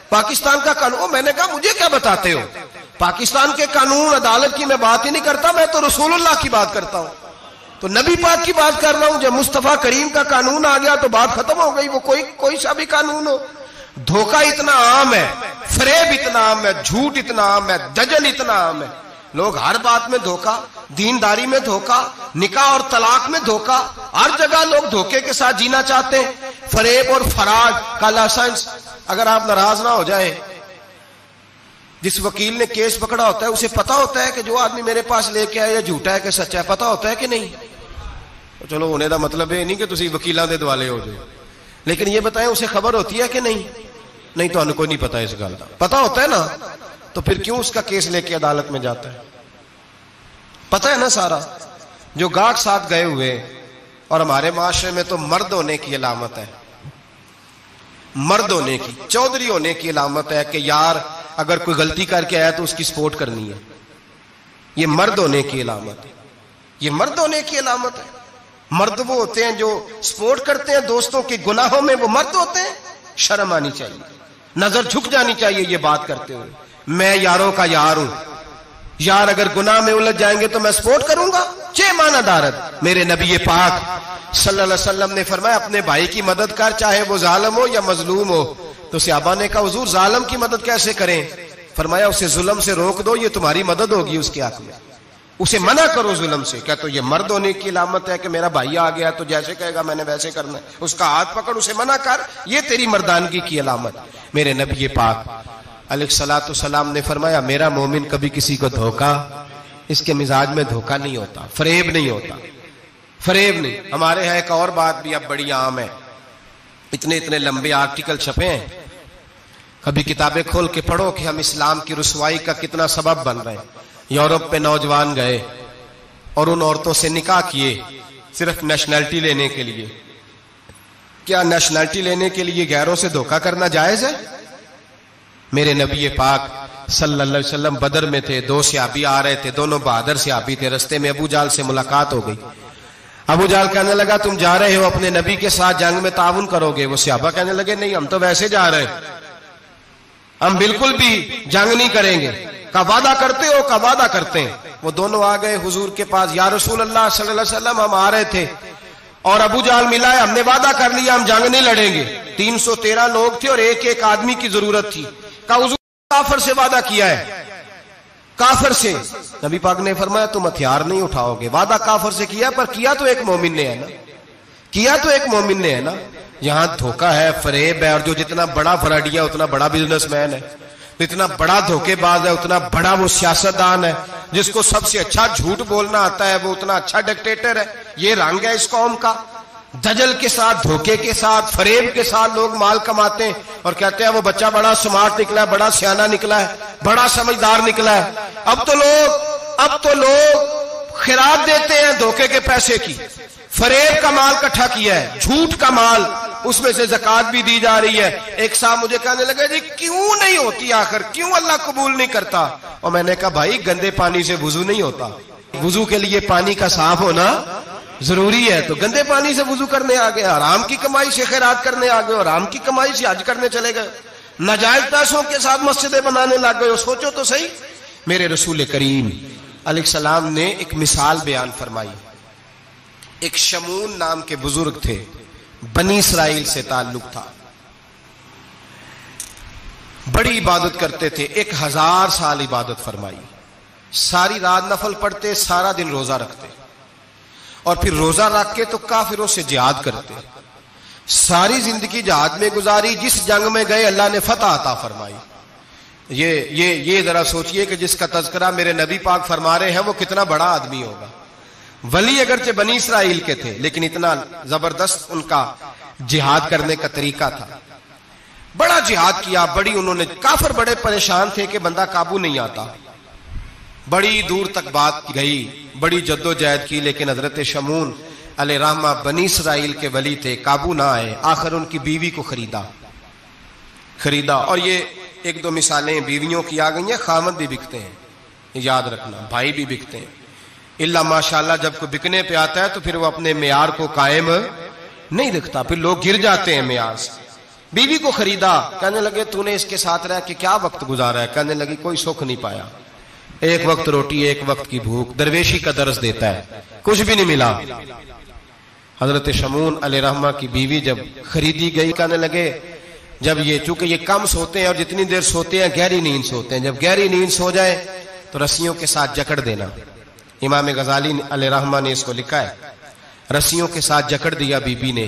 B: پاکستان کا قانون۔ میں نے کہا مجھے کیا بتاتے ہو؟ پاکستان کے قانون عدالت کی میں بات ہی نہیں کرتا، میں تو رسول اللہ کی بات کرتا ہوں، تو نبی پاک کی بات کر رہا ہوں۔ جب مصطفیٰ کریم کا قانون آ گیا تو بات ختم ہو گئی، وہ کوئی سا بھی قانون ہو۔ دھوکہ اتنا عام ہے، فریب اتنا عام ہے، جھوٹ اتنا عام ہے، دجل اتنا عام ہے، لوگ ہر بات میں دھوکہ، دینداری میں دھوکہ، نکاح اور طلاق میں دھوکہ، ہر جگہ لوگ دھوکے کے ساتھ جینا چاہتے ہیں، فریب اور فراڈ کا لائسنس۔ اگر آپ ناراض نہ ہو جائیں، جس وکیل نے کیس پکڑا ہوتا ہے اسے پتا ہوتا ہے کہ جو آدمی میرے پاس لے کے آیا جھوٹا ہے کہ سچا ہے، پتا ہوتا ہے کہ نہیں؟ چلو ہونے کا مطلب یہ نہیں کہ تسی وکیلاں دے دوالے ہو جائے، لیکن یہ بتائیں اسے خبر ہوتی ہے کہ نہیں؟ نہیں تو انہیں کوئی نہیں پتا اس گل کا، پتا ہوتا ہے نا، تو پھر کیوں اس کا کیس لے کے عدالت میں جاتا ہے؟ پتا ہے نا سارا۔ جو گاہک ساتھ گئے ہوئے، اور ہمارے معاشرے میں تو مرد ہونے کی علامت ہے، مرد ہونے کی، چودھری ہونے کی علامت ہے کہ یار اگر کوئی غلطی کر کے آیا تو اس کی سپورٹ کرنی ہے، یہ مرد ہونے کی علامت ہے، یہ مرد ہونے کی علامت ہے۔ مرد وہ ہوتے ہیں جو سپورٹ کرتے ہیں دوستوں کے گناہوں میں، وہ مرد ہوتے ہیں۔ شرم آنی چاہیے، نظر جھک جانی چاہیے یہ بات کرتے ہوئے، میں یاروں کا یار ہوں، یار اگر گناہ میں الجھ جائیں گے تو میں سپورٹ کروں گا، چھ معنی دارد۔ میرے نبی پاک صلی اللہ علیہ وسلم نے فرمایا اپنے بھائی کی مدد کر، چاہے وہ ظالم ہو یا مظلوم ہو۔ تو صحابہ نے کہا حضور ظالم کی مدد کیسے کریں؟ فرمایا اسے ظلم سے روک دو، یہ تمہاری مدد ہوگی اس کے حق میں، اسے منع کرو ظلم سے۔ کیا تو یہ مرد ہونے کی علامت ہے کہ میرا بھائی آ گیا تو جیسے کہے گا میں نے ویسے کرنا ہے، اس کا ہاتھ پکڑ اسے منع کر، یہ تیری مردانگی کی علامت۔ میرے نبی پاک علیہ الصلوۃ والسلام نے فرمایا میرا مومن کبھی کسی کو دھوکا، اس کے مزاج میں دھوکا نہیں ہوتا، فریب نہیں ہوتا، فریب نہیں۔ ہمارے ہاں ایک اور بات بھی اب بڑی عام ہے، اتنے لمبے آرٹیکل چھپے ہیں، کبھی کتابیں کھول کے پڑھو کہ ہم اسلام کی رسوائی کا کتنا سبب بن رہے ہیں۔ یورپ پہ نوجوان گئے اور ان عورتوں سے نکاح کیے صرف نیشنلٹی لینے کے لیے۔ کیا نیشنلٹی لینے کے لیے غیروں سے دھوکہ کرنا جائز ہے؟ میرے نبی پاک صلی اللہ علیہ وسلم بدر میں تھے، دو صحابی آ رہے تھے، دونوں بہادر صحابی تھے، رستے میں ابو جہل سے ملاقات ہو گئی۔ ابو جہل کہنے لگا تم جا رہے ہو اپنے نبی کے ساتھ جنگ میں تعاون کرو گے؟ وہ صحابہ کہنے لگے نہیں ہم تو ویسے جا رہے ہیں، ہم بالکل بھی جنگ نہیں کریں گے۔ کا وعدہ کرتے ہو؟ کا وعدہ کرتے ہیں۔ وہ دونوں آ گئے حضور کے پاس، یا رسول اللہ صلی اللہ علیہ وسلم ہم آ رہے تھے اور ابو جہل ملا ہے، ہم نے وعدہ کر لیا ہم جنگ نہیں لڑیں گے۔ 313 لوگ تھے اور ایک آدمی کی ضرورت تھی۔ کہا حضور کافر سے وعدہ کیا ہے، کافر سے۔ نبی پاک نے فرمایا تم ہتھیار نہیں اٹھاؤ گے، وعدہ کافر سے کیا پر کیا تو ایک مومن نے ہے نا، کیا تو ایک مومن نے ہے نا۔ یہاں دھوکہ ہے، فریب ہے، اور جو جتنا بڑا فراڈیا اتنا بڑا بزنس مین ہے، اتنا بڑا دھوکے باز ہے اتنا بڑا وہ سیاستدان ہے، جس کو سب سے اچھا جھوٹ بولنا آتا ہے وہ اتنا اچھا ڈکٹیٹر ہے۔ یہ رنگ ہے اس قوم کا، دجل کے ساتھ، دھوکے کے ساتھ، فریب کے ساتھ لوگ مال کماتے ہیں اور کہتے ہیں وہ بچہ بڑا سمارٹ نکلا ہے، بڑا سیانا نکلا ہے، بڑا سمجھدار نکلا ہے۔ اب تو لوگ خیرات دیتے ہیں دھوکے کے پیسے کی، فریب کا مال اکٹھا کیا ہے، جھوٹ کا مال، اس میں سے زکات بھی دی جا رہی ہے۔ ایک صاحب مجھے کہنے لگے جی کیوں نہیں ہوتی آخر، کیوں اللہ قبول نہیں کرتا؟ اور میں نے کہا بھائی گندے پانی سے وضو نہیں ہوتا، وضو کے لیے پانی کا صاف ہونا ضروری ہے، تو گندے پانی سے وضو کرنے آ گئے، حرام کی کمائی سے خیرات کرنے آ گئے، اور حرام کی کمائی سے حج کرنے چلے گئے، ناجائز پیسوں کے ساتھ مسجدیں بنانے لگ گئے۔ سوچو تو صحیح، میرے رسول کریم علیہ السلام نے ایک مثال بیان فرمائی۔ ایک شمون نام کے بزرگ تھے، بنی اسرائیل سے تعلق تھا، بڑی عبادت کرتے تھے، 1000 سال عبادت فرمائی، ساری رات نفل پڑھتے، سارا دن روزہ رکھتے، اور پھر روزہ رکھ کے تو کافروں سے جہاد کرتے، ساری زندگی جہاد میں گزاری، جس جنگ میں گئے اللہ نے فتح عطا فرمائی۔ یہ ذرا سوچئے کہ جس کا تذکرہ میرے نبی پاک فرما رہے ہیں وہ کتنا بڑا آدمی ہوگا۔ ولی اگرچہ بنی اسرائیل کے تھے لیکن اتنا زبردست ان کا جہاد کرنے کا طریقہ تھا، بڑا جہاد کیا، بڑی انہوں نے، کافر بڑے پریشان تھے کہ بندہ قابو نہیں آتا، بڑی دور تک بات گئی، بڑی جد و جہد کی، لیکن حضرت شمون علیہ رحمہ بنی اسرائیل کے ولی تھے، قابو نہ آئے۔ آخر ان کی بیوی کو خریدا، خریدا. اور یہ ایک دو مثالیں بیویوں کی آ گئی ہیں. خامد بھی بکتے ہیں, یاد رکھنا, بھائی بھی بکتے ہیں. اللہ ماشاءاللہ جب کوئی بکنے پہ آتا ہے تو پھر وہ اپنے معیار کو قائم نہیں رکھتا, پھر لوگ گر جاتے ہیں معیار سے. بیوی کو خریدا, کہنے لگے تو نے اس کے ساتھ رہ کے کیا وقت گزارا ہے؟ کہنے لگی کوئی سکھ نہیں پایا, ایک وقت روٹی ایک وقت کی بھوک, درویشی کا درس دیتا ہے, کچھ بھی نہیں ملا. حضرت شمون علیہ رحمہ کی بیوی جب خریدی گئی, کہنے لگے جب یہ چونکہ یہ کم سوتے ہیں اور جتنی دیر سوتے ہیں گہری نیند سوتے ہیں, جب گہری نیند سو جائے تو رسیوں کے ساتھ جکڑ دینا. امام غزالی علیہ رحمہ نے اس کو لکھا ہے, رسیوں کے ساتھ جکڑ دیا بی بی نے.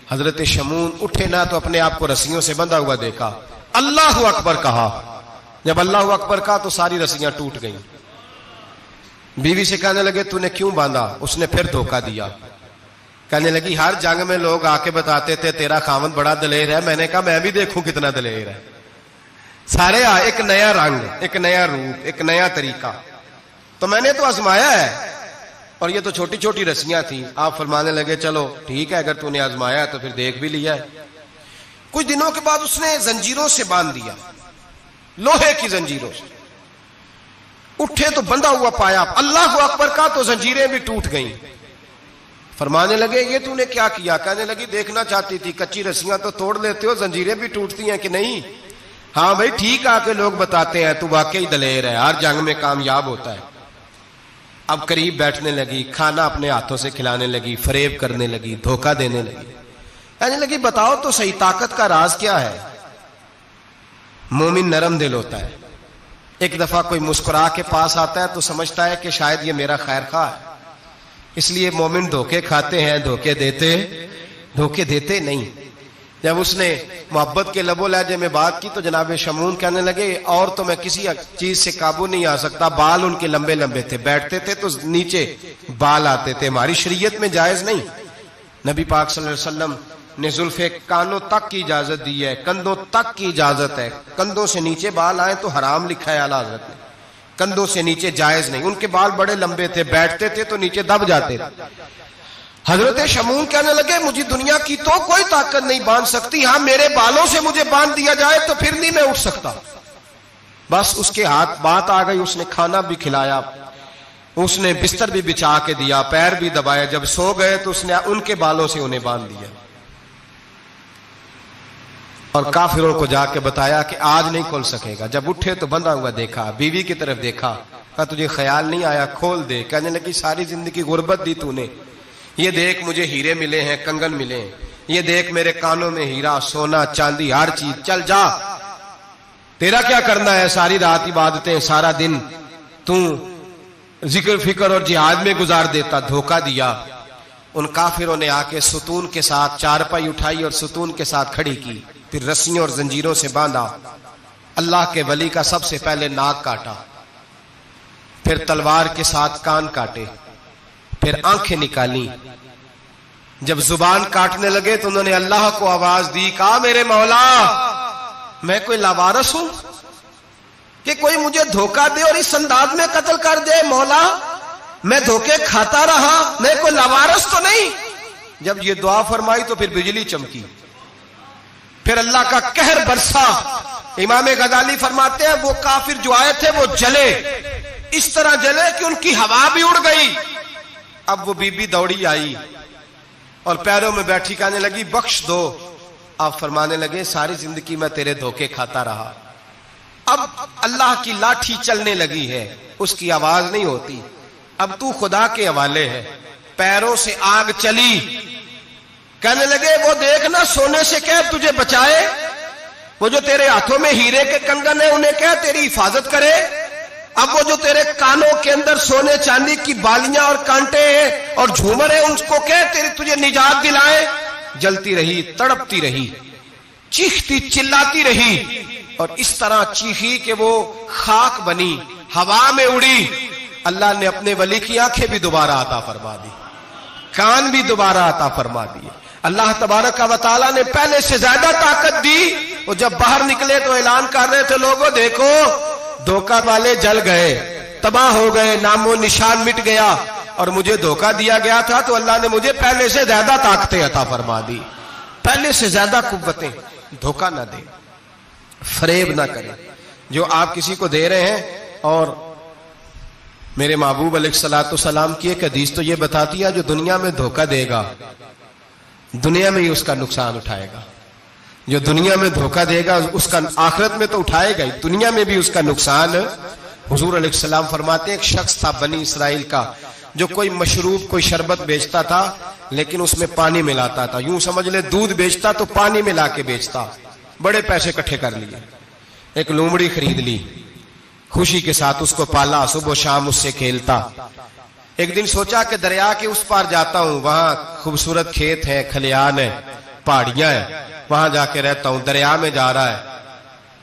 B: حضرت شمون اٹھے نہ تو اپنے آپ کو رسیوں سے بندھا ہوا دیکھا, اللہ اکبر کہا. جب اللہ اکبر کہا تو ساری رسیاں ٹوٹ گئیں. بیوی سے کہنے لگے تو نے کیوں باندھا؟ اس نے پھر دھوکہ دیا. کہنے لگی ہر جنگ میں لوگ آ کے بتاتے تھے تیرا خاوند بڑا دلیر ہے, میں نے کہا میں بھی دیکھوں کتنا دلیر ہے. سارے ایک نیا رنگ, ایک نیا روپ, ایک نیا طریقہ, تو میں نے تو آزمایا ہے. اور یہ تو چھوٹی چھوٹی رسیاں تھیں. آپ فرمانے لگے چلو ٹھیک ہے, اگر تو نے آزمایا ہے تو پھر دیکھ بھی لیا ہے. کچھ دنوں کے بعد اس نے زنجیروں سے باندھ دیا, لوہے کی زنجیروں سے. اٹھے تو بندھا ہوا پایا, اللہ اکبر کا تو زنجیریں بھی ٹوٹ گئیں. فرمانے لگے یہ تو نے کیا کیا؟ کہنے لگی دیکھنا چاہتی تھی, کچی رسیاں تو توڑ لیتے ہو, زنجیریں بھی ٹوٹتی ہیں کہ نہیں؟ ہاں بھائی ٹھیک آ کے لوگ بتاتے ہیں تو واقعی دلیر ہے, ہر جنگ میں کامیاب ہوتا ہے. اب قریب بیٹھنے لگی, کھانا اپنے ہاتھوں سے کھلانے لگی, فریب کرنے لگی, دھوکہ دینے لگی. کہنے لگی بتاؤ تو صحیح طاقت کا راز کیا ہے؟ مومن نرم دل ہوتا ہے. ایک دفعہ کوئی مسکرا کے پاس آتا ہے تو سمجھتا ہے کہ شاید یہ میرا خیر خواہ ہے, اس لیے مومن دھوکے کھاتے ہیں, دھوکے دیتے نہیں. جب اس نے محبت کے لب و لہجے میں بات کی تو جناب شمون کہنے لگے اور تو میں کسی چیز سے قابو نہیں آ سکتا. بال ان کے لمبے لمبے تھے, بیٹھتے تھے تو نیچے بال آتے تھے, ہماری شریعت میں جائز نہیں. نبی پاک صلی اللہ علیہ وسلم نے زلفے کانوں تک کی اجازت دی ہے, کندھوں تک کی اجازت ہے. کندھوں سے نیچے بال آئے تو حرام لکھا ہے اعلیٰ حضرت نے, کندھوں سے نیچے جائز نہیں. ان کے بال بڑے لمبے تھے, بیٹھتے تھے تو نیچے دب جاتے تھے. حضرت شمون کہنے لگے مجھے دنیا کی تو کوئی طاقت نہیں باندھ سکتی, ہاں میرے بالوں سے مجھے باندھ دیا جائے تو پھر نہیں میں اٹھ سکتا. بس اس کے ہاتھ بات آ گئی, اس نے کھانا بھی کھلایا, اس نے بستر بھی بچھا کے دیا, پیر بھی دبایا. جب سو گئے تو اس نے ان کے بالوں سے انہیں باندھ دیا اور کافروں کو جا کے بتایا کہ آج نہیں کھول سکے گا. جب اٹھے تو بندھا ہوا دیکھا, بیوی کی طرف دیکھا, کہا تجھے خیال نہیں آیا کھول دے؟ کہنے لگی ساری زندگی غربت دی تو نے, یہ دیکھ مجھے ہیرے ملے ہیں, کنگن ملے ہیں, یہ دیکھ میرے کانوں میں ہیرا, سونا, چاندی, ہر چیز, چل جا, تیرا کیا کرنا ہے؟ ساری رات عبادتیں, سارا دن تو ذکر فکر اور جہاد میں گزار دیتا. دھوکہ دیا. ان کافروں نے آ کے ستون کے ساتھ چارپائی اٹھائی اور ستون کے ساتھ کھڑی کی, پھر رسیوں اور زنجیروں سے باندھا. اللہ کے ولی کا سب سے پہلے ناک کاٹا, پھر تلوار کے ساتھ کان کاٹے, پھر آنکھیں نکالی. جب زبان کاٹنے لگے تو انہوں نے اللہ کو آواز دی, کہا میرے مولا میں کوئی لاوارث ہوں کہ کوئی مجھے دھوکہ دے اور اس انداز میں قتل کر دے؟ مولا میں دھوکے کھاتا رہا, میں کوئی لاوارث تو نہیں. جب یہ دعا فرمائی تو پھر بجلی چمکی, پھر اللہ کا قہر برسا. امام غزالی فرماتے ہیں وہ کافر جو آئے تھے وہ جلے, اس طرح جلے کہ ان کی ہوا بھی اڑ گئی. اب وہ بی بی دوڑی آئی اور پیروں میں بیٹھی, کہنے لگی بخش دو. آپ فرمانے لگے ساری زندگی میں تیرے دھوکے کھاتا رہا, اب اللہ کی لاٹھی چلنے لگی ہے, اس کی آواز نہیں ہوتی, اب تو خدا کے حوالے ہے. پیروں سے آگ چلی. کہنے لگے وہ دیکھنا سونے سے کہہ تجھے بچائے, وہ جو تیرے ہاتھوں میں ہیرے کے کنگن ہیں انہیں کہہ تیری حفاظت کرے, اب وہ جو تیرے کانوں کے اندر سونے چاندی کی بالیاں اور کانٹے ہیں اور جھومر ہیں ان کو کہہ تجھے نجات دلائے. جلتی رہی, تڑپتی رہی, چیختی چلاتی رہی, اور اس طرح چیخی کہ وہ خاک بنی, ہوا میں اڑی. اللہ نے اپنے ولی کی آنکھیں بھی دوبارہ عطا فرما دی, کان بھی دوبارہ عطا فرما دیے. اللہ تبارک و تعالیٰ نے پہلے سے زیادہ طاقت دی. وہ جب باہر نکلے تو اعلان کر رہے تھے لوگوں دیکھو دھوکہ والے جل گئے, تباہ ہو گئے, نام و نشان مٹ گیا, اور مجھے دھوکہ دیا گیا تھا تو اللہ نے مجھے پہلے سے زیادہ طاقتیں عطا فرما دی, پہلے سے زیادہ قوتیں. دھوکہ نہ دے. فریب نہ کریں. جو آپ کسی کو دے رہے ہیں، اور میرے محبوب علیہ الصلوۃ والسلام کی ایک حدیث تو یہ بتاتی ہے جو دنیا میں دھوکہ دے گا دنیا میں ہی اس کا نقصان اٹھائے گا. جو دنیا میں دھوکہ دے گا اس کا آخرت میں تو اٹھائے گا ہی، دنیا میں بھی اس کا نقصان. حضور علیہ السلام فرماتے ہیں ایک شخص تھا بنی اسرائیل کا جو کوئی مشروب کوئی شربت بیچتا تھا لیکن اس میں پانی ملاتا تھا. یوں سمجھ لے دودھ بیچتا تو پانی ملا کے بیچتا. بڑے پیسے اکٹھے کر لیے، ایک لومڑی خرید لی، خوشی کے ساتھ اس کو پالا، صبح و شام اس سے کھیلتا. ایک دن سوچا کہ دریا کے اس پار جاتا ہوں، وہاں خوبصورت کھیت ہے، کھلیان ہے، پہاڑیاں ہیں، وہاں جا کے رہتا ہوں. دریا میں جا رہا ہے،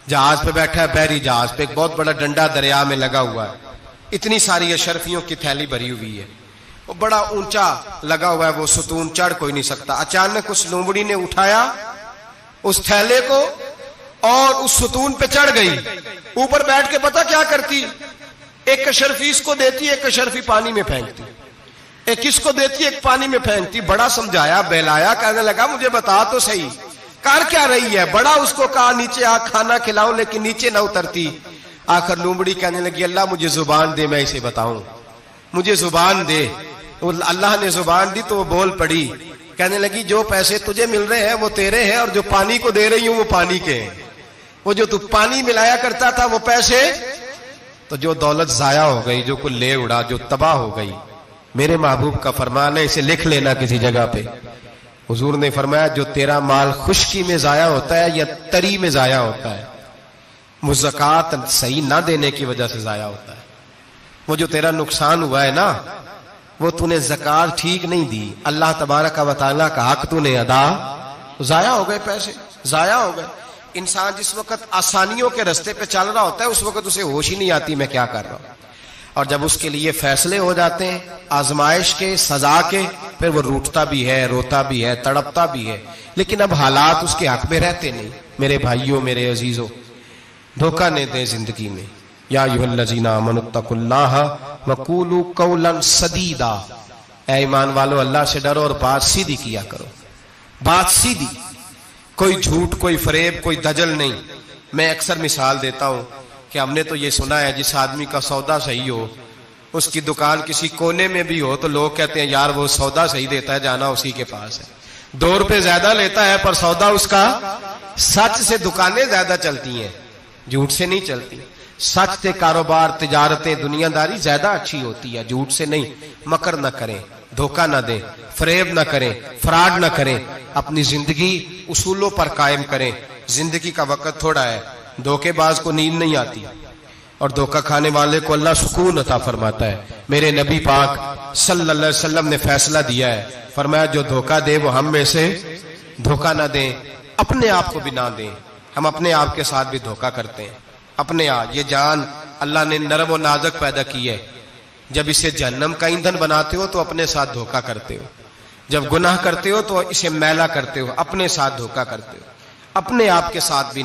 B: جہاز پہ بیٹھا ہے، بحری جہاز پہ، ایک بہت بڑا ڈنڈا دریا میں لگا ہوا ہے، اتنی ساری اشرفیوں کی تھیلی بھری ہوئی ہے، وہ بڑا اونچا لگا ہوا ہے، وہ ستون چڑھ کوئی نہیں سکتا. اچانک اس لومڑی نے اٹھایا اس تھیلے کو اور اس ستون پہ چڑھ گئی. اوپر بیٹھ کے پتا کیا کرتی، ایک اشرفی اس کو دیتی، ایک اشرفی پانی میں پھینکتی، ایک اس کو دیتی، ایک پانی میں پھینکتی. بڑا سمجھایا بہلایا، کہنے لگا مجھے بتا تو صحیح کر کیا رہی ہے. بڑا اس کو کہا نیچے آ کھانا کھلاؤں، لیکن نیچے نہ اترتی. آخر لومڑی کہنے لگی اللہ مجھے زبان دے میں اسے بتاؤں، مجھے زبان دے. اللہ نے زبان دی تو وہ بول پڑی. کہنے لگی جو پیسے تجھے مل رہے ہیں وہ تیرے ہیں، اور جو پانی کو دے رہی ہوں وہ پانی کے ہیں. وہ جو تو پانی ملایا کرتا تھا وہ پیسے، تو جو دولت ضائع ہو گئی، جو کل لے اڑا، جو تباہ ہو گئی. میرے محبوب کا فرمان ہے، اسے لکھ لینا کسی جگہ پہ. حضور نے فرمایا جو تیرا مال خشکی میں ضائع ہوتا ہے یا تری میں ضائع ہوتا ہے، وہ زکوٰۃ صحیح نہ دینے کی وجہ سے ضائع ہوتا ہے. وہ جو تیرا نقصان ہوا ہے نا، وہ تو نے زکوٰۃ ٹھیک نہیں دی، اللہ تبارک و تعالیٰ کا حق تو نے ادا، ضائع ہو گئے، پیسے ضائع ہو گئے. انسان جس وقت آسانیوں کے رستے پہ چل رہا ہوتا ہے اس وقت اسے ہوش ہی نہیں آتی میں کیا کر رہا ہوں. اور جب اس کے لیے فیصلے ہو جاتے ہیں آزمائش کے، سزا کے، پھر وہ روٹتا بھی ہے، روتا بھی ہے، تڑپتا بھی ہے، لیکن اب حالات اس کے حق میں رہتے نہیں. میرے بھائیوں، میرے عزیزوں، دھوکہ نہ دیں زندگی میں. یا ایھا الذین آمنوا اتقوا اللہ وقولوا قولا سدیدا، اے ایمان والو اللہ سے ڈرو اور بات سیدھی کیا کرو. بات سیدھی، کوئی جھوٹ، کوئی فریب، کوئی دجل نہیں. میں اکثر مثال دیتا ہوں کہ ہم نے تو یہ سنا ہے جس آدمی کا سودا صحیح ہو، اس کی دکان کسی کونے میں بھی ہو تو لوگ کہتے ہیں یار وہ سودا صحیح دیتا ہے، جانا اسی کے پاس ہے. 2 روپے زیادہ لیتا ہے پر سودا اس کا سچ سے. دکانیں زیادہ چلتی ہیں، جھوٹ سے نہیں چلتی. سچ سے کاروبار، تجارتیں، دنیا داری زیادہ اچھی ہوتی ہے، جھوٹ سے نہیں. مکر نہ کریں، دھوکہ نہ دیں، فریب نہ کریں، فراڈ نہ کریں. اپنی زندگی اصولوں پر قائم کریں. زندگی کا وقت تھوڑا ہے، دھوکے باز کو نیند نہیں آتی، اور دھوکہ کھانے والے کو اللہ سکون عطا فرماتا ہے. میرے نبی پاک صلی اللہ علیہ وسلم نے فیصلہ دیا ہے، فرمایا جو دھوکہ دے وہ ہم میں سے دھوکہ نہ دیں، اپنے آپ کو بھی نہ دیں. ہم اپنے آپ کے ساتھ بھی دھوکہ کرتے ہیں. اپنے آپ، یہ جان اللہ نے نرم و نازک پیدا کی ہے. جب اسے جہنم کا ایندھن بناتے ہو تو اپنے ساتھ دھوکہ کرتے ہو. جب گناہ کرتے ہو تو اسے میلا کرتے ہو، اپنے ساتھ دھوکہ کرتے ہو. اپنے آپ کے ساتھ بھی